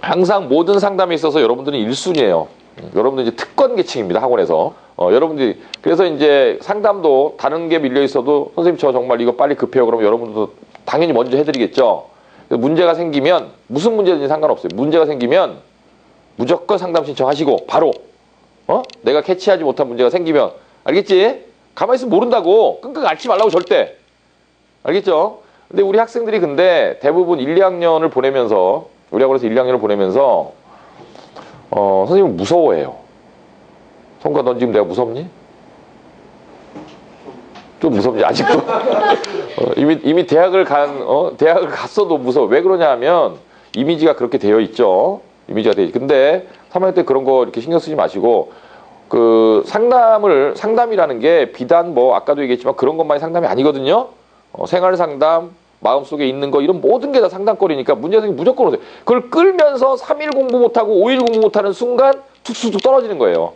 항상 모든 상담에 있어서 여러분들은 1순위예요. 여러분들 이제 특권 계층입니다, 학원에서. 여러분들이 그래서 이제 상담도 다른 게 밀려 있어도 선생님 저 정말 이거 빨리 급해요. 그러면 여러분들도 당연히 먼저 해드리겠죠. 문제가 생기면 무슨 문제든지 상관없어요. 문제가 생기면 무조건 상담 신청하시고 바로 내가 캐치하지 못한 문제가 생기면 알겠지? 가만히 있으면 모른다고. 끙끙 앓지 말라고 절대. 알겠죠? 근데 우리 학생들이 근데 대부분 1, 2학년을 보내면서 우리 학원에서 1, 2학년을 보내면서 선생님은 무서워해요. 성과 넌 지금 내가 무섭니? 좀 무섭지 아직도. 이미 대학을 갔어도 무서워. 왜 그러냐 하면 이미지가 그렇게 되어 있죠. 이미지가 되어 있. 근데 3학년 때 그런 거 이렇게 신경 쓰지 마시고 그 상담이라는 게 비단 뭐 아까도 얘기했지만 그런 것만이 상담이 아니거든요. 생활 상담, 마음속에 있는 거 이런 모든 게 다 상담거리니까 문제생이 무조건 오세요. 그걸 끌면서 3일 공부 못하고 5일 공부 못하는 순간 툭툭툭 떨어지는 거예요.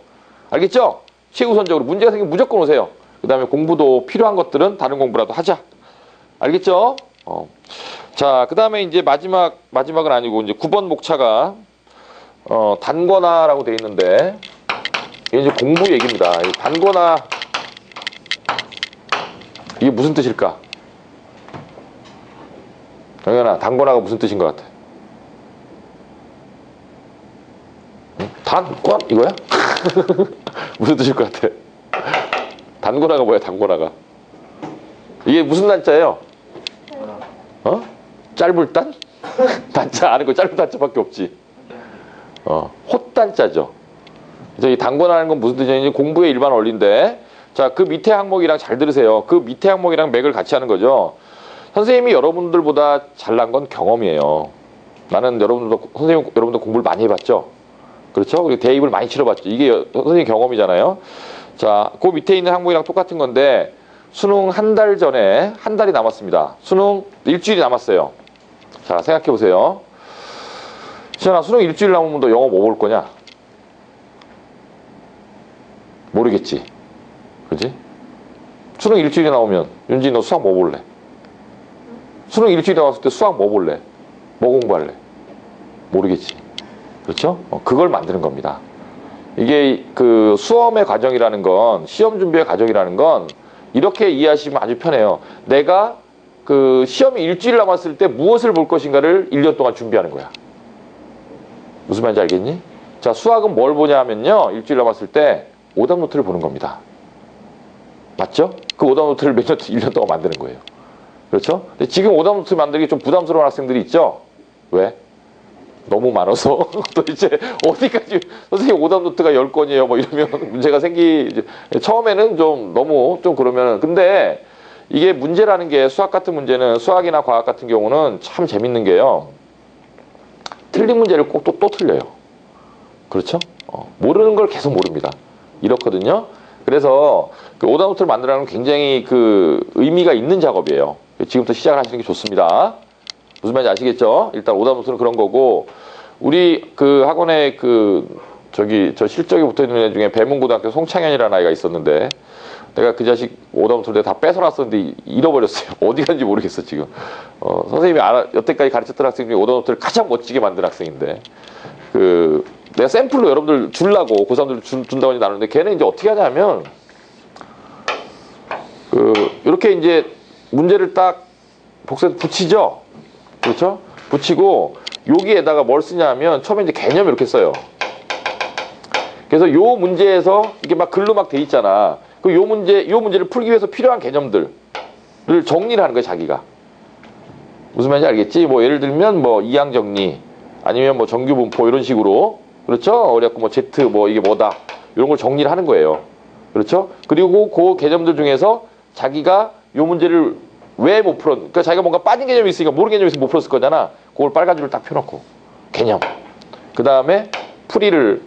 알겠죠? 최우선적으로 문제가 생기면 무조건 오세요. 그 다음에 공부도 필요한 것들은 다른 공부라도 하자. 알겠죠? 자, 그 다음에 이제 마지막은 아니고 이제 9번 목차가 단권화라고 돼 있는데 이게 이제 공부 얘기입니다. 단권화 이게 무슨 뜻일까? 정연아, 단권화가 무슨 뜻인 것 같아? 응? 단권 이거야? 무슨 뜻일 것 같아? 단권화가 뭐야? 단권화가 이게 무슨 단자예요? 짧을 단? 단자 아는 거 짧은 단자밖에 없지. 헛단자죠. 그래서 이 단권화라는 건 무슨 뜻이냐면 공부의 일반 원리인데, 자, 그 밑에 항목이랑 잘 들으세요. 그 밑에 항목이랑 맥을 같이 하는 거죠. 선생님이 여러분들보다 잘난 건 경험이에요. 나는 여러분들 공부를 많이 해봤죠. 그렇죠? 그리고 대입을 많이 치러봤죠. 이게 선생님 경험이잖아요. 자, 그 밑에 있는 항목이랑 똑같은 건데 수능 한 달 전에 한 달이 남았습니다. 수능 일주일이 남았어요. 자, 생각해 보세요. 시연아, 수능 일주일 남으면 너 영어 뭐 볼 거냐? 모르겠지. 그지? 수능 일주일이 나오면 윤지 너 수학 뭐 볼래? 수능 일주일이 나왔을 때 수학 뭐 볼래? 뭐 공부할래? 모르겠지. 그렇죠? 그걸 만드는 겁니다. 이게 그 수험의 과정이라는 건, 시험 준비의 과정이라는 건 이렇게 이해하시면 아주 편해요. 내가 그 시험이 일주일 남았을 때 무엇을 볼 것인가를 1년 동안 준비하는 거야. 무슨 말인지 알겠니? 자, 수학은 뭘 보냐 하면요, 일주일 남았을 때 오답 노트를 보는 겁니다. 맞죠? 그 오답 노트를 몇 년, 1년 동안 만드는 거예요. 그렇죠? 근데 지금 오답 노트 만들기 좀 부담스러운 학생들이 있죠? 왜? 너무 많아서 도대체 어디까지 선생님 오답 노트가 10건이에요 뭐 이러면 문제가 처음에는 좀 너무 좀 그러면. 근데 이게 문제라는 게, 수학 같은 문제는, 수학이나 과학 같은 경우는 참 재밌는 게요, 틀린 문제를 꼭 또 틀려요. 그렇죠? 모르는 걸 계속 모릅니다. 이렇거든요. 그래서 그 오답 노트를 만들어가는 건 굉장히 그 의미가 있는 작업이에요. 지금부터 시작을 하시는 게 좋습니다. 무슨 말인지 아시겠죠? 일단 오답 노트는 그런 거고, 우리 그 학원에 저 실적에 붙어 있는 애 중에 배문고등학교 송창현이라는 아이가 있었는데, 내가 그 자식 오답 노트를 내가 다 뺏어놨었는데 잃어버렸어요. 어디 간지 모르겠어 지금. 선생님이 여태까지 가르쳤던 학생 중에 오답 노트를 가장 멋지게 만든 학생인데, 내가 샘플로 여러분들 주려고 고3들 준다고 나누는데, 걔는 이제 어떻게 하냐면 이렇게 이제 문제를 딱 복사해서 붙이죠. 그렇죠? 붙이고 여기에다가 뭘 쓰냐 하면 처음에 이제 개념 이렇게 써요. 그래서 요 문제에서 이게 막 글로 막 돼 있잖아. 요 문제를 풀기 위해서 필요한 개념들을 정리를 하는 거예요, 자기가. 무슨 말인지 알겠지? 뭐 예를 들면 뭐 이항 정리, 아니면 뭐 정규 분포 이런 식으로. 그렇죠? 그래갖고 뭐 Z 뭐 이게 뭐다, 이런 걸 정리를 하는 거예요. 그렇죠? 그리고 그 개념들 중에서 자기가 요 문제를 왜 못 풀었, 그러니까 자기가 뭔가 빠진 개념이 있으니까 모르는 개념이 있으면 못 풀었을 거잖아. 그걸 빨간 줄을 딱 펴놓고 개념, 그 다음에 풀이를,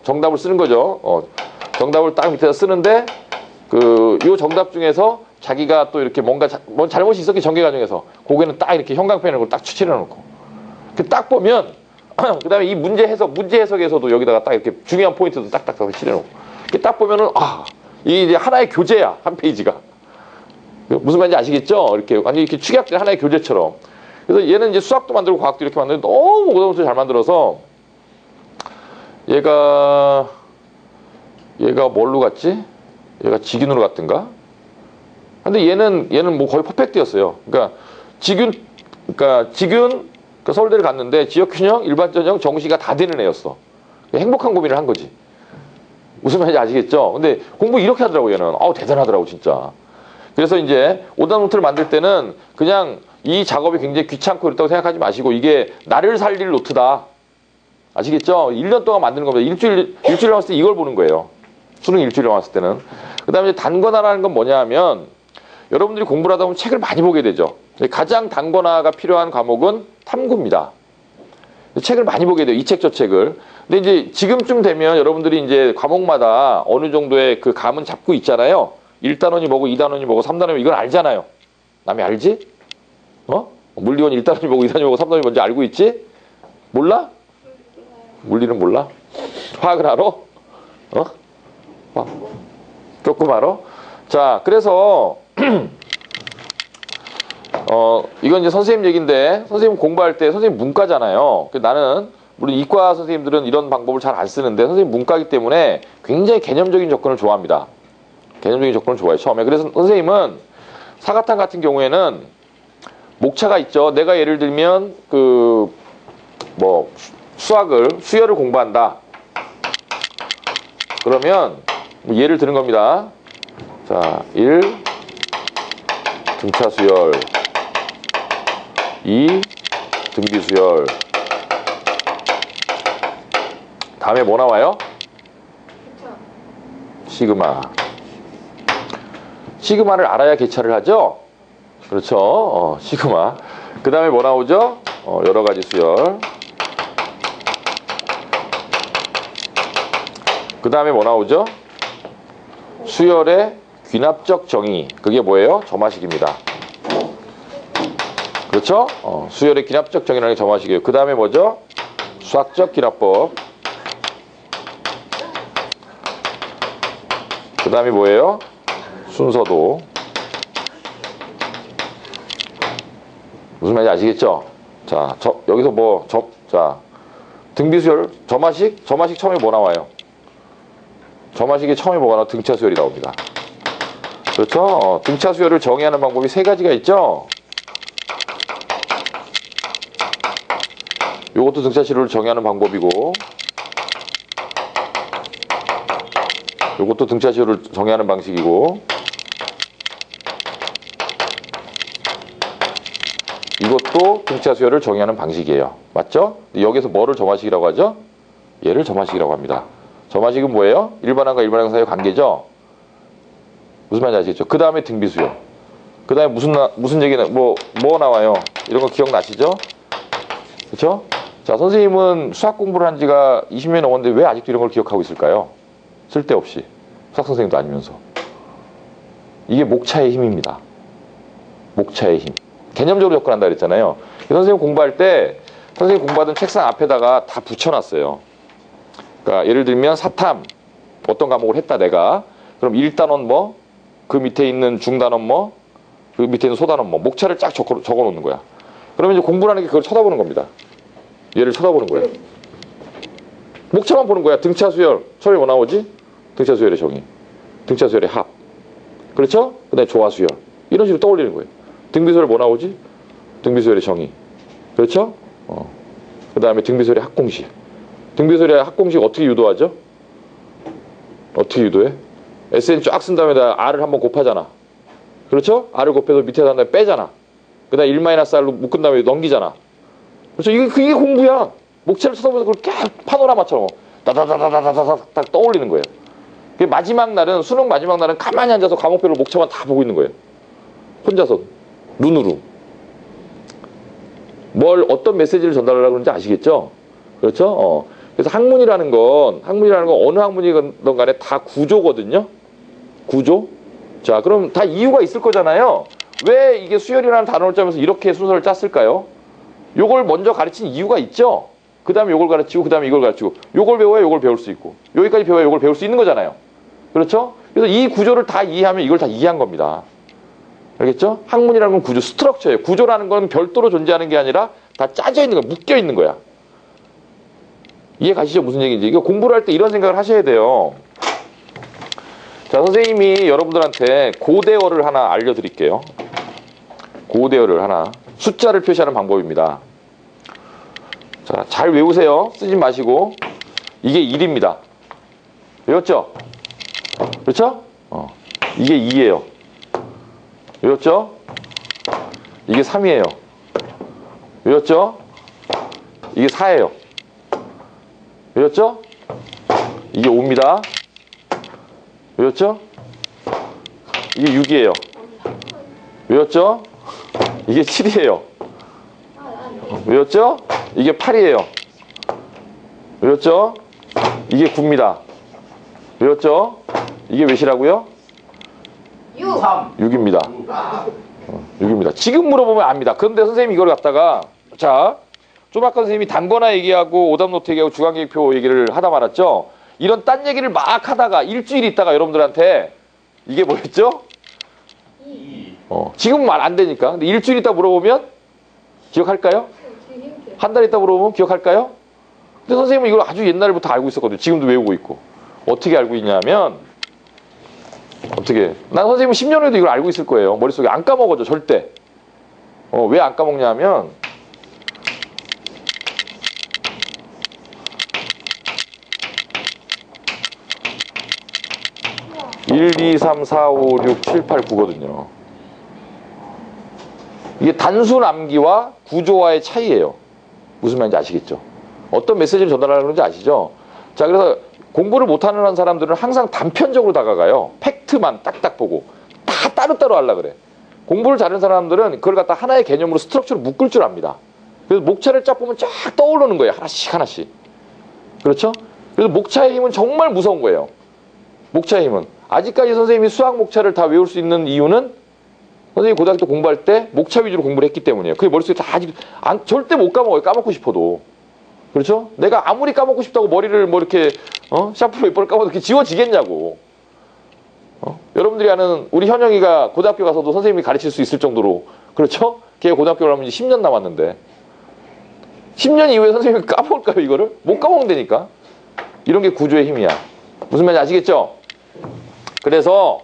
정답을 쓰는 거죠. 정답을 딱 밑에다 쓰는데 요 정답 중에서 자기가 또 이렇게 뭔가 잘못이 있었기, 전개 과정에서 고개는 딱 이렇게 형광펜으로 딱 추칠해 놓고 딱 보면 그 다음에 이 문제 해석에서도 여기다가 딱 이렇게 중요한 포인트도 딱딱 칠해놓고 딱 보면은 이게 이제 하나의 교재야, 한 페이지가. 무슨 말인지 아시겠죠? 이렇게 완전히 이렇게 축약된 하나의 교재처럼. 그래서 얘는 이제 수학도 만들고 과학도 이렇게 만드는데 너무 오답 노트를 잘 만들어서 얘가 뭘로 갔지? 얘가 직윤으로 갔던가? 근데 얘는 뭐 거의 퍼펙트였어요. 그러니까 직윤, 서울대를 갔는데 지역균형, 일반전형, 정시가 다 되는 애였어. 행복한 고민을 한 거지. 무슨 말인지 아시겠죠? 근데 공부 이렇게 하더라고, 얘는. 대단하더라고, 진짜. 그래서 이제 오답 노트를 만들 때는 그냥 이 작업이 굉장히 귀찮고 그렇다고 생각하지 마시고, 이게 나를 살릴 노트다. 아시겠죠? 1년 동안 만드는 겁니다. 일주일 남았을 때 이걸 보는 거예요. 수능 일주일 남았을 때는. 그 다음에 단권화라는 건 뭐냐 하면, 여러분들이 공부를 하다 보면 책을 많이 보게 되죠. 가장 단권화가 필요한 과목은 탐구입니다. 책을 많이 보게 돼요. 이 책, 저 책을. 근데 이제 지금쯤 되면 여러분들이 이제 과목마다 어느 정도의 그 감은 잡고 있잖아요. 1단원이 뭐고, 2단원이 뭐고, 3단원이 이걸 알잖아요. 남이 알지? 물리원 1단원이 뭐고, 2단원이 뭐고, 3단원이 뭔지 알고 있지? 몰라? 물리는 몰라? 화학을 알아? 조금 알아? 자, 그래서 이건 이제 선생님 얘기인데, 선생님 공부할 때 선생님 문과잖아요. 나는 물론 이과 선생님들은 이런 방법을 잘 안 쓰는데, 선생님 문과이기 때문에 굉장히 개념적인 접근을 좋아합니다. 개념적인 접근을 좋아해요, 처음에. 그래서 선생님은 사과탕 같은 경우에는 목차가 있죠. 내가 예를 들면 수열을 공부한다. 그러면 예를 드는 겁니다. 자, 1 등차 수열, 2 등비 수열. 다음에 뭐 나와요? 시그마. 시그마를 알아야 개차를 하죠? 그렇죠. 시그마. 그 다음에 뭐 나오죠? 여러 가지 수열. 그 다음에 뭐 나오죠? 수열의 귀납적 정의. 그게 뭐예요? 점화식입니다. 그렇죠? 수열의 귀납적 정의라는 게 점화식이에요. 그 다음에 뭐죠? 수학적 귀납법. 그 다음에 뭐예요? 순서도. 무슨 말인지 아시겠죠? 자, 여기서 등비수열, 점화식 처음에 뭐 나와요? 점화식에 처음에 뭐가 나와? 등차수열이 나옵니다. 그렇죠? 등차수열을 정의하는 방법이 3가지가 있죠? 요것도 등차수열을 정의하는 방법이고, 요것도 등차수열을 정의하는 방식이고, 이것도 등차수열을 정의하는 방식이에요. 맞죠? 여기서 뭐를 점화식이라고 하죠? 얘를 점화식이라고 합니다. 점화식은 뭐예요? 일반항과 일반항 사이의 관계죠? 무슨 말인지 아시겠죠? 그 다음에 등비수열. 그 다음에 무슨 얘기는, 뭐 나와요? 이런 거 기억나시죠? 그쵸? 자, 선생님은 수학 공부를 한 지가 20년이 넘었는데 왜 아직도 이런 걸 기억하고 있을까요? 쓸데없이. 수학 선생님도 아니면서. 이게 목차의 힘입니다. 목차의 힘. 개념적으로 접근한다 그랬잖아요. 선생님 공부할 때 선생님 공부하던 책상 앞에다가 다 붙여놨어요. 그러니까 예를 들면 사탐 어떤 과목을 했다 내가. 그럼 1단원 뭐, 그 밑에 있는 중단원 뭐, 그 밑에 있는 소단원 뭐, 목차를 쫙 적어놓는 거야. 그러면 이제 공부를 하는 게 그걸 쳐다보는 겁니다. 얘를 쳐다보는 거예요. 목차만 보는 거야. 등차수열 처음에 뭐 나오지? 등차수열의 정의, 등차수열의 합. 그렇죠? 그 다음에 조화수열. 이런 식으로 떠올리는 거예요. 등비수열 뭐 나오지? 등비수열의 정의. 그렇죠? 그 다음에 등비수열의 합공식. 등비수열의 합공식 어떻게 유도하죠? 어떻게 유도해? SN 쫙 쓴 다음에 R을 한번 곱하잖아. 그렇죠? R을 곱해서 밑에다 다음에 빼잖아. 그 다음에 1-R로 묶은 다음에 넘기잖아. 그렇죠? 이게 공부야. 목차를 쳐다보면서 그걸 계속 파노라마처럼 다다다다다다닥 딱 떠올리는 거예요. 마지막 날은, 수능 마지막 날은 가만히 앉아서 과목별로 목차만 다 보고 있는 거예요. 혼자서 눈으로. 어떤 메시지를 전달하려고 그러는지 아시겠죠? 그렇죠? 그래서 학문이라는 건 어느 학문이든 간에 다 구조거든요? 구조? 자, 그럼 다 이유가 있을 거잖아요? 왜 이게 수열이라는 단어를 짜면서 이렇게 순서를 짰을까요? 요걸 먼저 가르친 이유가 있죠? 그 다음에 요걸 가르치고, 그 다음에 이걸 가르치고, 요걸 배워야 요걸 배울 수 있고, 여기까지 배워야 요걸 배울 수 있는 거잖아요. 그렇죠? 그래서 이 구조를 다 이해하면 이걸 다 이해한 겁니다. 알겠죠? 학문이라는 건 구조, 스트럭처예요. 구조라는 건 별도로 존재하는 게 아니라 다 짜져 있는 거야. 묶여 있는 거야. 이해 가시죠? 무슨 얘기인지. 이거 공부를 할 때 이런 생각을 하셔야 돼요. 자, 선생님이 여러분들한테 고대어를 하나 알려드릴게요. 고대어를 하나. 숫자를 표시하는 방법입니다. 자, 잘 외우세요. 쓰지 마시고. 이게 1입니다. 외웠죠? 그렇죠? 이게 2예요. 외웠죠? 이게 3이에요. 외웠죠? 이게 4예요. 외웠죠? 이게 5입니다. 외웠죠? 이게 6이에요. 외웠죠? 이게 7이에요. 외웠죠? 이게 8이에요. 외웠죠? 이게 9입니다. 외웠죠? 이게 몇이라고요? 6. 6입니다. 6입니다. 지금 물어보면 압니다. 그런데 선생님이 이걸 갖다가 자, 좀 아까 선생님이 단거나 얘기하고 오답노트 얘기하고 주간계획표 얘기를 하다 말았죠? 이런 딴 얘기를 막 하다가 일주일 있다가 여러분들한테 이게 뭐였죠? 지금 말 안 되니까. 근데 일주일 있다 물어보면 기억할까요? 한 달 있다 물어보면 기억할까요? 근데 선생님은 이걸 아주 옛날부터 알고 있었거든요. 지금도 외우고 있고. 어떻게 알고 있냐면 어떻게? 난 선생님은 10년 후에도 이걸 알고 있을 거예요. 머릿속에 안 까먹어져 절대. 왜 안 까먹냐면 1, 2, 3, 4, 5, 6, 7, 8, 9거든요. 이게 단순 암기와 구조화의 차이예요. 무슨 말인지 아시겠죠? 어떤 메시지를 전달하는지 아시죠? 자, 그래서 공부를 못하는 사람들은 항상 단편적으로 다가가요. 팩트만 딱딱 보고 다 따로따로 하려고 그래. 공부를 잘하는 사람들은 그걸 갖다 하나의 개념으로 스트럭처로 묶을 줄 압니다. 그래서 목차를 쫙 보면 쫙 떠오르는 거예요. 하나씩 하나씩. 그렇죠? 그래서 목차의 힘은 정말 무서운 거예요. 목차의 힘은. 아직까지 선생님이 수학 목차를 다 외울 수 있는 이유는 선생님이 고등학교 때 공부할 때 목차 위주로 공부를 했기 때문이에요. 그게 머릿속에 다 절대 못 까먹어요. 까먹고 싶어도. 그렇죠? 내가 아무리 까먹고 싶다고 머리를 뭐 이렇게 샤프로 몇 번을 까먹어도 이렇게 지워지겠냐고. 여러분들이 아는 우리 현영이가 고등학교 가서도 선생님이 가르칠 수 있을 정도로. 그렇죠? 걔가 고등학교 가면 이제 10년 남았는데 10년 이후에 선생님이 까먹을까요 이거를? 못 까먹는다니까. 이런 게 구조의 힘이야. 무슨 말인지 아시겠죠? 그래서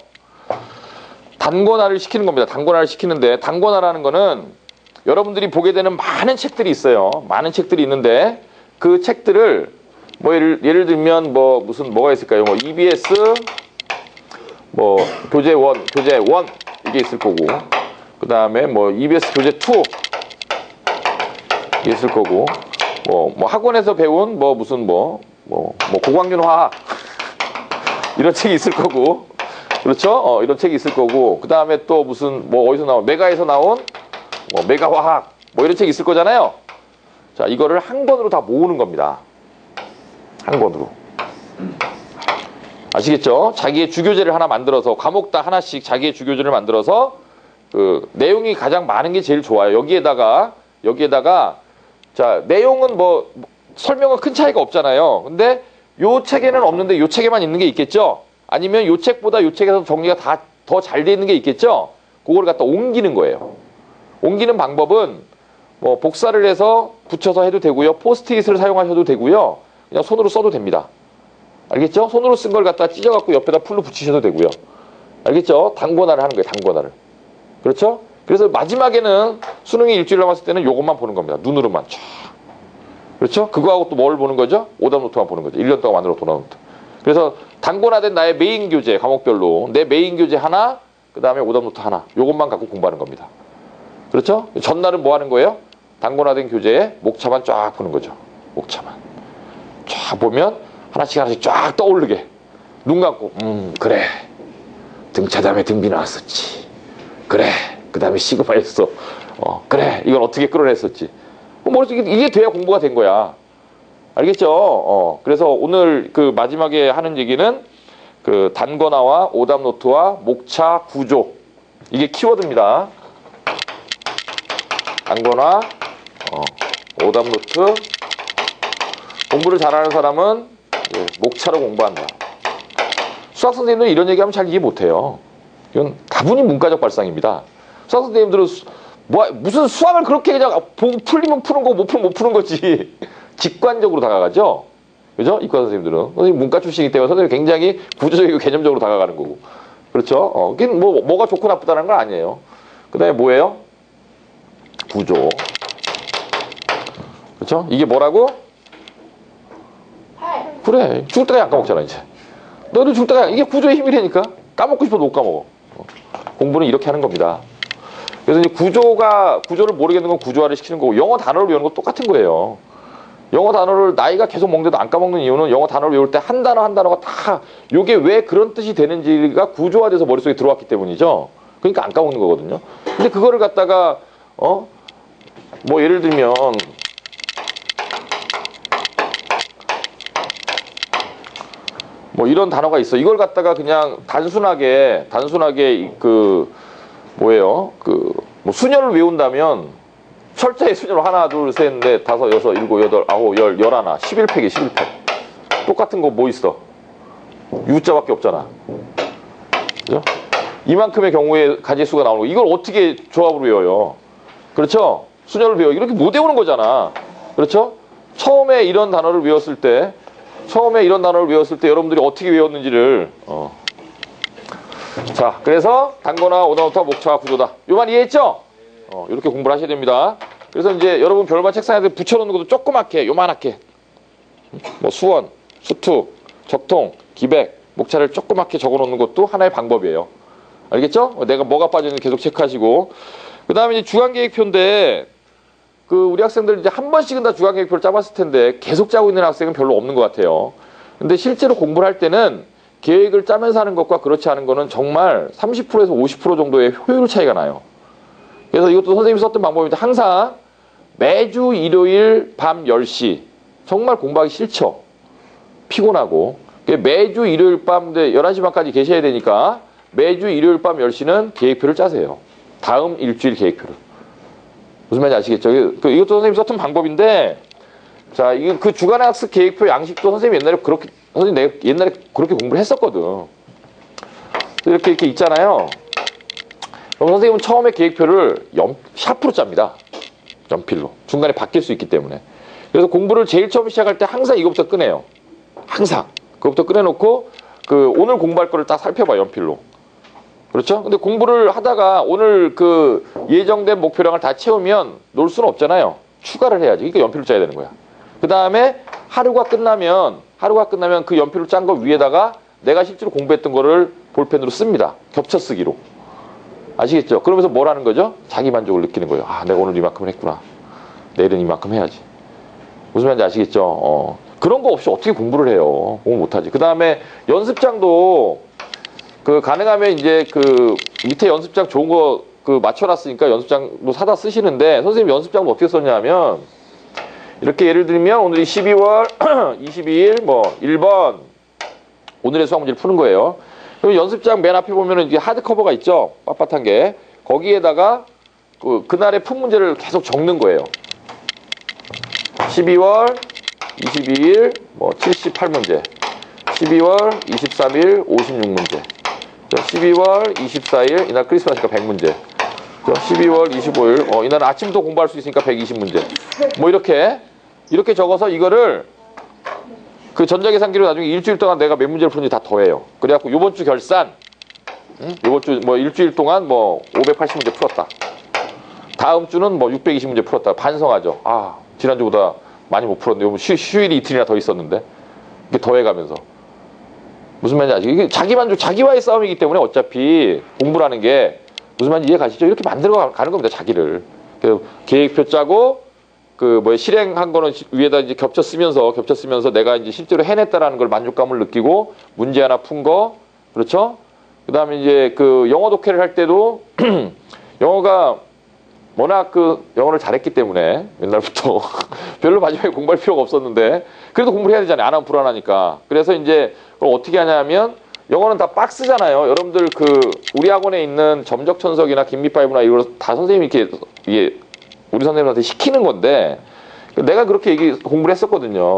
단권화를 시키는 겁니다. 단권화를 시키는데 단권화라는 거는 여러분들이 보게 되는 많은 책들이 있어요. 많은 책들이 있는데 그 책들을 뭐 예를 들면 뭐가 있을까요? 뭐 EBS 뭐 교재 1 이게 있을 거고 그 다음에 뭐 EBS 교재 2 이게 있을 거고 뭐 학원에서 배운 고광균 화학 이런 책이 있을 거고 그렇죠? 이런 책이 있을 거고 그 다음에 또 무슨 어디서 나온 메가에서 나온 메가화학 이런 책이 있을 거잖아요. 자, 이거를 한 권으로 다 모으는 겁니다. 한 권으로. 아시겠죠? 자기의 주교재를 하나 만들어서 과목당 하나씩 자기의 주교재를 만들어서 그 내용이 가장 많은 게 제일 좋아요. 여기에다가 자, 내용은 설명은 큰 차이가 없잖아요. 근데 요 책에는 없는데 요 책에만 있는 게 있겠죠? 아니면 요 책보다 요 책에서 정리가 다 더 잘 돼 있는 게 있겠죠? 그걸 갖다 옮기는 거예요. 옮기는 방법은 복사를 해서 붙여서 해도 되고요. 포스트잇을 사용하셔도 되고요. 그냥 손으로 써도 됩니다. 알겠죠? 손으로 쓴 걸 갖다 찢어갖고 옆에다 풀로 붙이셔도 되고요. 알겠죠? 단권화를 하는 거예요. 단권화를. 그렇죠? 그래서 마지막에는 수능이 일주일 남았을 때는 요것만 보는 겁니다. 눈으로만 쫙. 그렇죠? 그거하고 또 뭘 보는 거죠? 오답노트만 보는 거죠. 1년 동안 만들어 오답노트. 그래서 단권화된 나의 메인 교재 과목별로 내 메인 교재 하나, 그 다음에 오답노트 하나. 요것만 갖고 공부하는 겁니다. 그렇죠? 전날은 뭐 하는 거예요? 단권화된 교재에 목차만 쫙 보는 거죠. 목차만. 쫙 보면 하나씩 쫙 떠오르게. 눈 감고 그래. 등차담에 등비 나왔었지. 그래. 그 다음에 시그마였어. 그래. 이걸 어떻게 끌어냈었지. 머릿속에 이게 돼야 공부가 된 거야. 알겠죠? 그래서 오늘 그 마지막에 하는 얘기는 그 단권화와 오답노트와 목차 구조. 이게 키워드입니다. 단권화, 오답노트. 공부를 잘하는 사람은 목차로 공부한다. 수학 선생님들은 이런 얘기하면 잘 이해 못해요. 이건 다분히 문과적 발상입니다. 수학 선생님들은 무슨 수학을 그렇게 그냥 풀리면 푸는 거 못 풀면 못 푸는 거지. 직관적으로 다가가죠. 그죠? 이과 선생님들은. 선생님 문과 출신이기 때문에 선생님 굉장히 구조적이고 개념적으로 다가가는 거고. 그렇죠? 그게 뭐가 좋고 나쁘다는 건 아니에요. 그 다음에 뭐예요? 구조. 그렇죠? 이게 뭐라고? 그래. 죽을 때까지 안 까먹잖아, 이제. 너를 줄 때가 이게 구조의 힘이라니까. 까먹고 싶어도 못 까먹어. 공부는 이렇게 하는 겁니다. 그래서 이제 구조를 모르겠는 건 구조화를 시키는 거고, 영어 단어를 외우는 거 똑같은 거예요. 영어 단어를 나이가 계속 먹는데도 안 까먹는 이유는 영어 단어를 외울 때 한 단어 한 단어가 다 요게 왜 그런 뜻이 되는지가 구조화돼서 머릿속에 들어왔기 때문이죠. 그러니까 안 까먹는 거거든요. 근데 그거를 갖다가 뭐 예를 들면 뭐 이런 단어가 있어. 이걸 갖다가 그냥 단순하게 뭐예요? 뭐 수녀를 외운다면 철자의 수녀로 하나, 둘, 셋, 넷, 다섯, 여섯, 일곱, 여덟, 아홉, 열, 열하나, 11팩이 11팩. 똑같은 거 뭐 있어? U자밖에 없잖아. 그죠? 이만큼의 경우에 가지수가 나오는 거. 이걸 어떻게 조합으로 외워요? 그렇죠? 수녀를 외워. 이렇게 못 외우는 거잖아. 그렇죠? 처음에 이런 단어를 외웠을 때 여러분들이 어떻게 외웠는지를 자, 그래서 단거나 오답노트와 목차와 구조다. 요 말 이해했죠? 이렇게 공부를 하셔야 됩니다. 그래서 이제 여러분 별반 책상에 붙여놓는 것도 조그맣게, 요만하게. 뭐 수원, 수투, 적통, 기백, 목차를 조그맣게 적어놓는 것도 하나의 방법이에요. 알겠죠? 내가 뭐가 빠졌는지 계속 체크하시고. 그 다음에 이제 주간계획표인데, 우리 학생들 이제 한 번씩은 다 주간계획표를 짜봤을 텐데, 계속 짜고 있는 학생은 별로 없는 것 같아요. 근데 실제로 공부를 할 때는 계획을 짜면서 하는 것과 그렇지 않은 거는 정말 30%에서 50% 정도의 효율 차이가 나요. 그래서 이것도 선생님이 썼던 방법인데, 항상 매주 일요일 밤 10시, 정말 공부하기 싫죠? 피곤하고. 매주 일요일 밤 11시 반까지 계셔야 되니까 매주 일요일 밤 10시는 계획표를 짜세요. 다음 일주일 계획표를. 무슨 말인지 아시겠죠? 이것도 선생님이 썼던 방법인데, 자, 이게 그 주간의 학습 계획표 양식도 선생님 옛날에 그렇게 공부를 했었거든. 이렇게 있잖아요. 그럼 선생님은 처음에 계획표를 샤프로 짭니다. 연필로. 중간에 바뀔 수 있기 때문에. 그래서 공부를 제일 처음 시작할 때 항상 이것부터 꺼내요. 항상. 그것부터 꺼내놓고, 오늘 공부할 거를 딱 살펴봐, 연필로. 그렇죠? 근데 공부를 하다가 오늘 예정된 목표량을 다 채우면 놀 수는 없잖아요. 추가를 해야지. 그러니까 연필로 짜야 되는 거야. 그 다음에 하루가 끝나면 그 연필로 짠 거 위에다가 내가 실제로 공부했던 거를 볼펜으로 씁니다. 겹쳐 쓰기로. 아시겠죠? 그러면서 뭘 하는 거죠? 자기 만족을 느끼는 거예요. 아, 내가 오늘 이만큼 했구나. 내일은 이만큼 해야지. 무슨 말인지 아시겠죠? 그런 거 없이 어떻게 공부를 해요? 공부 못하지. 그 다음에 연습장도 가능하면 이제 밑에 연습장 좋은 거 맞춰놨으니까 연습장도 사다 쓰시는데, 선생님 연습장도 어떻게 썼냐면, 이렇게 예를 들면 오늘이 12월 22일 뭐 1번 오늘의 수학 문제를 푸는 거예요. 그럼 연습장 맨 앞에 보면은 이게 하드 커버가 있죠. 빳빳한 게. 거기에다가 그날의 푼 문제를 계속 적는 거예요. 12월 22일 뭐 78문제. 12월 23일 56문제. 12월 24일 이날 크리스마스니까 100문제. 12월 25일 이날 아침부터 공부할 수 있으니까 120문제. 뭐 이렇게 적어서 이거를 전자계산기로 나중에 일주일 동안 내가 몇 문제를 푸는지 다 더해요. 그래갖고 요번 주 결산, 요번 주 뭐 일주일 동안 뭐 580문제 풀었다. 다음 주는 뭐 620문제 풀었다. 반성하죠. 아, 지난주보다 많이 못 풀었는데 요번 휴일이 이틀이나 더 있었는데. 이렇게 더해가면서. 무슨 말인지 아시죠? 이게 자기만족, 자기와의 싸움이기 때문에 어차피 공부라는 게 무슨 말인지 이해 가시죠? 이렇게 만들어 가는 겁니다, 자기를. 그래서 계획표 짜고, 실행한 거는 위에다 이제 겹쳐 쓰면서 내가 이제 실제로 해냈다라는 걸 만족감을 느끼고, 문제 하나 푼 거, 그렇죠? 그 다음에 이제 영어 독해를 할 때도, 영어가 워낙 영어를 잘했기 때문에, 옛날부터. 별로 마지막에 공부할 필요가 없었는데, 그래도 공부를 해야 되잖아요. 안 하면 불안하니까. 그래서 이제, 그걸 어떻게 하냐면, 영어는 다 박스잖아요. 여러분들 우리 학원에 있는 점적천석이나 김미파이브나 이걸 다 선생님이 이게 우리 선생님한테 시키는 건데, 내가 그렇게 공부를 했었거든요.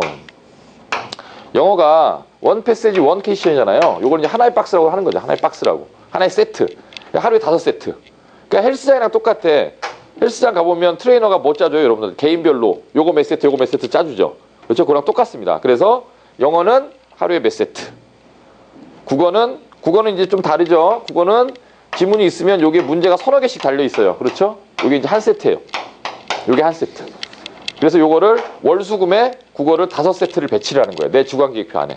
영어가 원 패세지 원 퀘스천이잖아요. 요걸 이제 하나의 박스라고 하는 거죠. 하나의 박스라고. 하나의 세트. 하루에 5세트. 그러니까 헬스장이랑 똑같아. 헬스장 가보면 트레이너가 뭐 짜줘요, 여러분들? 개인별로 요거 몇 세트 짜주죠. 그렇죠? 그거랑 똑같습니다. 그래서 영어는 하루에 몇 세트. 국어는 이제 좀 다르죠. 국어는 지문이 있으면 요게 문제가 서너 개씩 달려 있어요. 그렇죠? 요게 이제 한 세트예요. 요게 한 세트. 그래서 요거를 월수금에 국어를 5세트를 배치를 하는 거예요. 내 주간계획표 안에.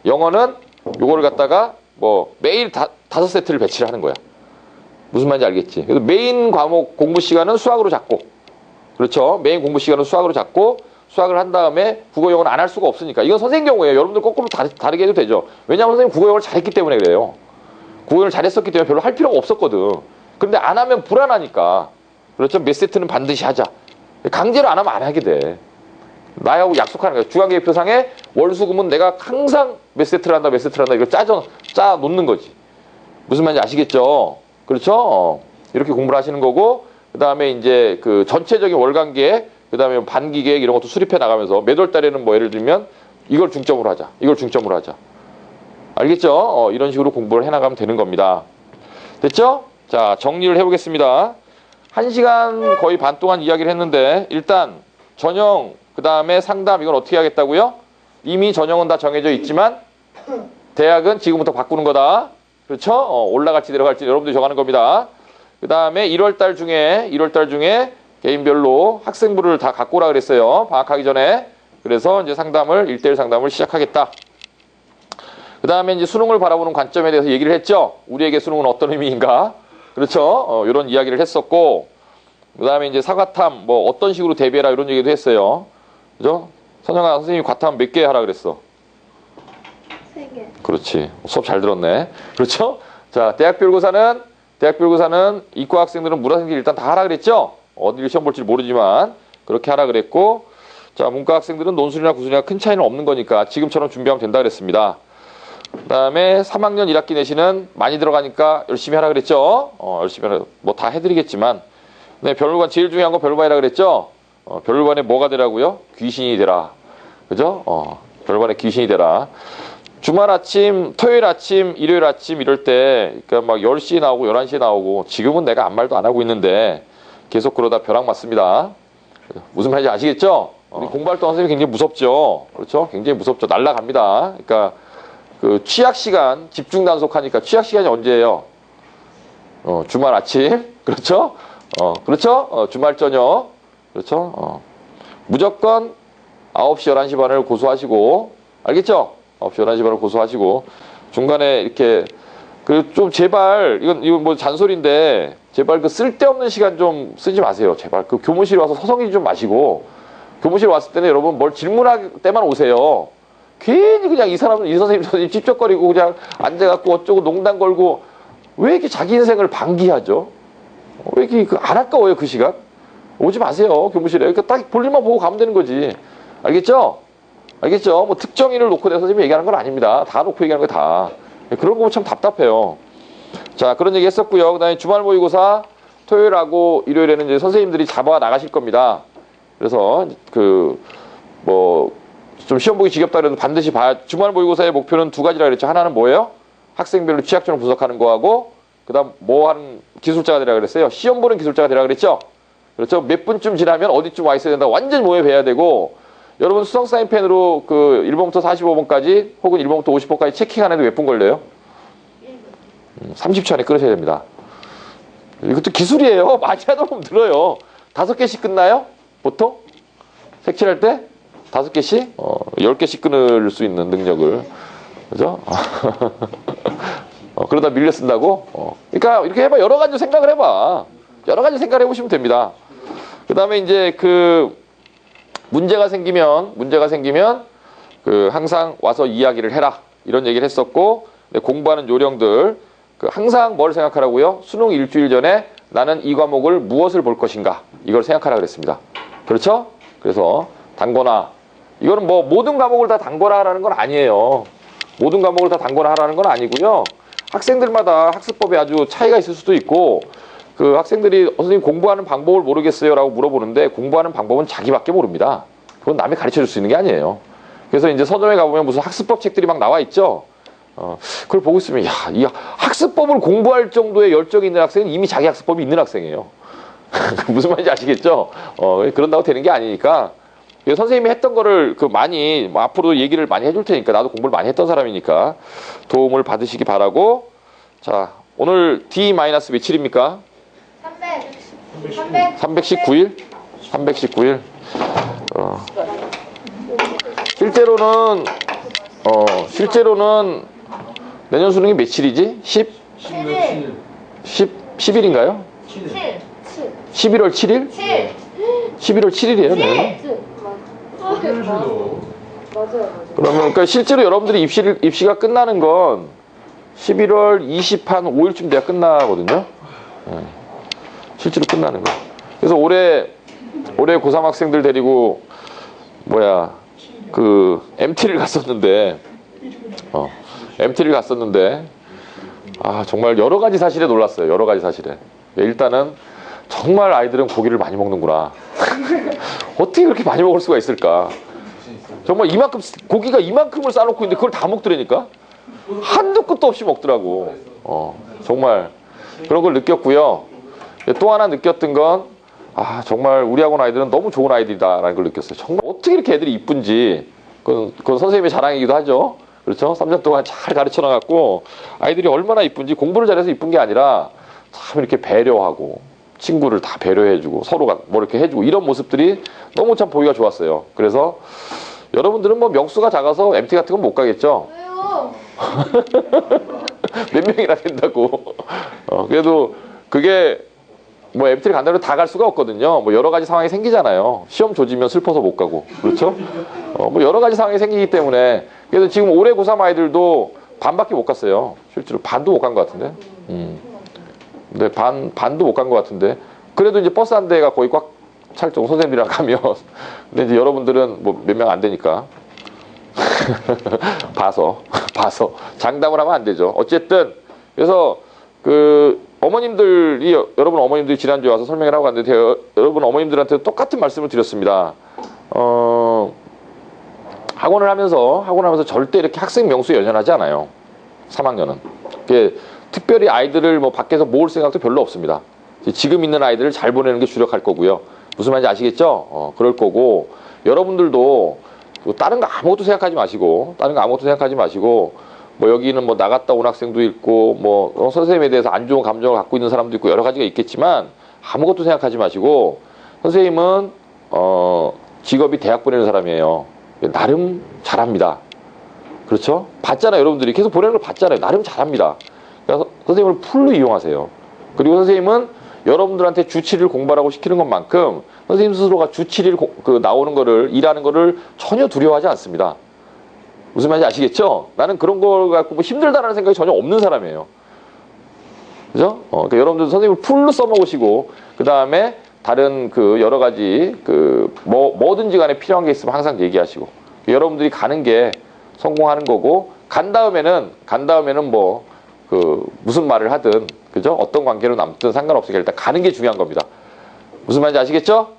영어는 요거를 갖다가 뭐 매일 5세트를 배치를 하는 거야. 무슨 말인지 알겠지? 그래서 메인 과목 공부 시간은 수학으로 잡고, 그렇죠? 메인 공부 시간은 수학으로 잡고, 수학을 한 다음에 국어 영어는 안 할 수가 없으니까. 이건 선생님 경우에요. 여러분들 거꾸로 다르게 해도 되죠. 왜냐하면 선생님 국어 영어를 잘했기 때문에 그래요. 국어 영어를 잘했었기 때문에 별로 할 필요가 없었거든. 그런데 안 하면 불안하니까. 그렇죠? 몇 세트는 반드시 하자. 강제로 안 하면 안 하게 돼. 나하고 약속하는 거야. 주간계획표상에 월수금은 내가 항상 몇 세트를 한다, 몇 세트를 한다. 이걸 짜 놓는 거지. 무슨 말인지 아시겠죠? 그렇죠? 이렇게 공부를 하시는 거고, 그 다음에 이제 그 전체적인 월간 계획, 그 다음에 반기 계획 이런 것도 수립해 나가면서 매월 달에는 뭐 예를 들면 이걸 중점으로 하자. 이걸 중점으로 하자. 알겠죠? 이런 식으로 공부를 해 나가면 되는 겁니다. 됐죠? 자, 정리를 해보겠습니다. 1시간 거의 반 동안 이야기를 했는데, 일단 전형, 그 다음에 상담 이건 어떻게 하겠다고요? 이미 전형은 다 정해져 있지만 대학은 지금부터 바꾸는 거다. 그렇죠? 올라갈지 내려갈지 여러분들이 정하는 겁니다. 그 다음에 1월달 중에 개인별로 학생부를 다 갖고 오라 그랬어요. 방학하기 전에. 그래서 이제 상담을, 1대1 상담을 시작하겠다. 그 다음에 이제 수능을 바라보는 관점에 대해서 얘기를 했죠. 우리에게 수능은 어떤 의미인가. 그렇죠? 이런 이야기를 했었고, 그 다음에 이제 사과탐, 뭐 어떤 식으로 대비해라 이런 얘기도 했어요. 그죠? 선영아, 선생님이 과탐 몇 개 하라 그랬어? 3개. 그렇지. 수업 잘 들었네. 그렇죠? 자, 대학별고사는 이과 학생들은 물화생지 일단 다 하라 그랬죠? 어디를 시험 볼지 모르지만 그렇게 하라 그랬고, 자, 문과 학생들은 논술이나 구술이나 큰 차이는 없는 거니까 지금처럼 준비하면 된다 그랬습니다. 그 다음에 3학년 1학기 내신은 많이 들어가니까 열심히 하라 그랬죠? 열심히 하라. 뭐 다 해드리겠지만. 네, 별물관 제일 중요한 거 별물반이라 그랬죠? 별물반에 뭐가 되라고요? 귀신이 되라. 그죠? 별물반에 귀신이 되라. 주말 아침, 토요일 아침, 일요일 아침 이럴 때, 그러니까 막 10시에 나오고 11시에 나오고, 지금은 내가 아무 말도 안 하고 있는데, 계속 그러다 벼락 맞습니다. 무슨 말인지 아시겠죠? 우리 공부할 때 선생님이 굉장히 무섭죠? 그렇죠? 굉장히 무섭죠? 날라갑니다. 그러니까, 그 취약 시간, 집중 단속하니까 취약 시간이 언제예요? 주말 아침. 그렇죠? 그렇죠? 주말 저녁. 그렇죠? 무조건 9시, 11시 반을 고수하시고, 알겠죠? 9시, 11시 반을 고수하시고, 중간에 이렇게, 좀 제발, 이건 뭐 잔소리인데, 제발 그 쓸데없는 시간 좀 쓰지 마세요. 제발. 그 교무실에 와서 서성이지 좀 마시고, 교무실 왔을 때는 여러분 뭘 질문할 때만 오세요. 괜히 그냥 이 선생님 찝쩍거리고 그냥 앉아갖고 어쩌고 농담 걸고, 왜 이렇게 자기 인생을 방기하죠? 왜 이렇게 안 아까워요, 그 시간? 오지 마세요, 교무실에. 그러니까 딱 볼일만 보고 가면 되는 거지. 알겠죠? 알겠죠? 뭐 특정인을 놓고 내가 선생님이 얘기하는 건 아닙니다. 다 놓고 얘기하는 거 다. 그런 거 보면 참 답답해요. 자, 그런 얘기 했었고요. 그 다음에 주말 모의고사 토요일하고 일요일에는 이제 선생님들이 잡아 나가실 겁니다. 그래서 좀 시험 보기 지겹다 그래도 반드시 봐야. 주말 모의고사의 목표는 2가지라 그랬죠. 하나는 뭐예요? 학생별로 취약점을 분석하는 거하고, 그 다음 뭐 하는 기술자가 되라 그랬어요? 시험 보는 기술자가 되라 그랬죠? 그렇죠? 몇 분쯤 지나면 어디쯤 와 있어야 된다. 완전 모의해야 되고, 여러분 수성 사인펜으로 그 1번부터 45번까지 혹은 1번부터 50번까지 체킹하는데 몇 분 걸려요? 30초 안에 끊으셔야 됩니다. 이것도 기술이에요. 많이 하다 보면 늘어요. 5개씩 끝나요? 보통? 색칠할 때? 5개씩? 10개씩 끊을 수 있는 능력을. 그죠? 그러다 밀려 쓴다고? 그러니까 이렇게 해봐. 여러 가지 생각을 해봐. 여러 가지 생각을 해보시면 됩니다. 그 다음에 이제 문제가 생기면 항상 와서 이야기를 해라. 이런 얘기를 했었고, 공부하는 요령들. 항상 뭘 생각하라고요? 수능 일주일 전에 나는 이 과목을 무엇을 볼 것인가. 이걸 생각하라 그랬습니다. 그렇죠? 그래서 단거나. 이거는 뭐 모든 과목을 다 단거나 하라는 건 아니에요. 모든 과목을 다 단거나 하라는 건 아니고요. 학생들마다 학습법에 아주 차이가 있을 수도 있고, 그 학생들이 선생님 공부하는 방법을 모르겠어요 라고 물어보는데, 공부하는 방법은 자기밖에 모릅니다. 그건 남이 가르쳐 줄 수 있는 게 아니에요. 그래서 이제 서점에 가보면 무슨 학습법 책들이 막 나와 있죠. 그걸 보고 있으면 이 학습법을 공부할 정도의 열정이 있는 학생은 이미 자기 학습법이 있는 학생이에요. 무슨 말인지 아시겠죠? 그런다고 되는 게 아니니까. 선생님이 했던 거를 많이 앞으로 얘기를 많이 해줄 테니까, 나도 공부를 많이 했던 사람이니까 도움을 받으시기 바라고. 자, 오늘 D- 며칠입니까? 319일? 319일. 실제로는 내년 수능이 며칠이지? 10일인가요? 7. 11월 7일? 7. 11월 7일이에요, 내년. 7. 맞아요. 그러면 그러니까 실제로 여러분들이 입시가 끝나는 건 11월 20한 5일쯤 돼야 끝나거든요. 네. 실제로 끝나는 거. 그래서 올해 고3 학생들 데리고 그 MT를 갔었는데 아 정말 여러 가지 사실에 놀랐어요. 여러 가지 사실에. 일단은 정말 아이들은 고기를 많이 먹는구나. 어떻게 그렇게 많이 먹을 수가 있을까? 정말 이만큼 고기가 이만큼을 싸놓고 있는데 그걸 다 먹더라니까. 한두 끝도 없이 먹더라고. 정말 그런 걸 느꼈고요. 또 하나 느꼈던 건 정말 우리 학원 아이들은 너무 좋은 아이들이다라는 걸 느꼈어요. 정말 어떻게 이렇게 애들이 이쁜지 그건 선생님의 자랑이기도 하죠. 그렇죠? 3년 동안 잘 가르쳐 나갔고 아이들이 얼마나 이쁜지 공부를 잘해서 이쁜 게 아니라 참 이렇게 배려하고 친구를 다 배려해주고 서로가 뭐 이렇게 해주고 이런 모습들이 너무 참 보기가 좋았어요. 그래서 여러분들은 뭐 명수가 작아서 MT 같은 건 못 가겠죠? 왜요? 몇 명이나 된다고. 그래도 그게 뭐 MT를 간다고 다 갈 수가 없거든요. 뭐 여러 가지 상황이 생기잖아요. 시험 조지면 슬퍼서 못 가고. 그렇죠? 뭐 여러 가지 상황이 생기기 때문에 그래서 지금 올해 고3 아이들도 반밖에 못 갔어요. 실제로 반도 못 간 것 같은데. 네, 반도 못 간 것 같은데. 그래도 이제 버스 한 대가 거의 꽉 찰 정도 선생님이랑 가면. 근데 이제 여러분들은 뭐 몇 명 안 되니까. 봐서 장담을 하면 안 되죠. 어쨌든 그래서 그 어머님들이 여러분 어머님들이 지난주에 와서 설명을 하고 갔는데 여러분 어머님들한테 똑같은 말씀을 드렸습니다. 학원을 하면서 절대 이렇게 학생 명수에 연연하지 않아요. 3학년은. 특별히 아이들을 뭐 밖에서 모을 생각도 별로 없습니다. 지금 있는 아이들을 잘 보내는 게 주력할 거고요. 무슨 말인지 아시겠죠? 그럴 거고 여러분들도 다른 거 아무것도 생각하지 마시고 뭐 여기는 뭐 나갔다 온 학생도 있고 뭐 선생님에 대해서 안 좋은 감정을 갖고 있는 사람도 있고 여러 가지가 있겠지만 아무것도 생각하지 마시고 선생님은 직업이 대학 보내는 사람이에요. 나름 잘합니다. 그렇죠? 봤잖아요. 여러분들이 계속 보내는 걸 봤잖아요. 나름 잘합니다. 그래서 선생님을 풀로 이용하세요. 그리고 선생님은 여러분들한테 주치를 공부하라고 시키는 것만큼 선생님 스스로가 주치를 나오는 거를 일하는 거를 전혀 두려워하지 않습니다. 무슨 말인지 아시겠죠? 나는 그런 걸 갖고 뭐 힘들다라는 생각이 전혀 없는 사람이에요. 그죠? 그러니까 여러분들 선생님을 풀로 써먹으시고 그 다음에 다른 그 여러 가지 뭐든지 간에 필요한 게 있으면 항상 얘기하시고 여러분들이 가는 게 성공하는 거고 간 다음에는 뭐 무슨 말을 하든 그죠? 어떤 관계로 남든 상관없으니까 일단 가는 게 중요한 겁니다. 무슨 말인지 아시겠죠?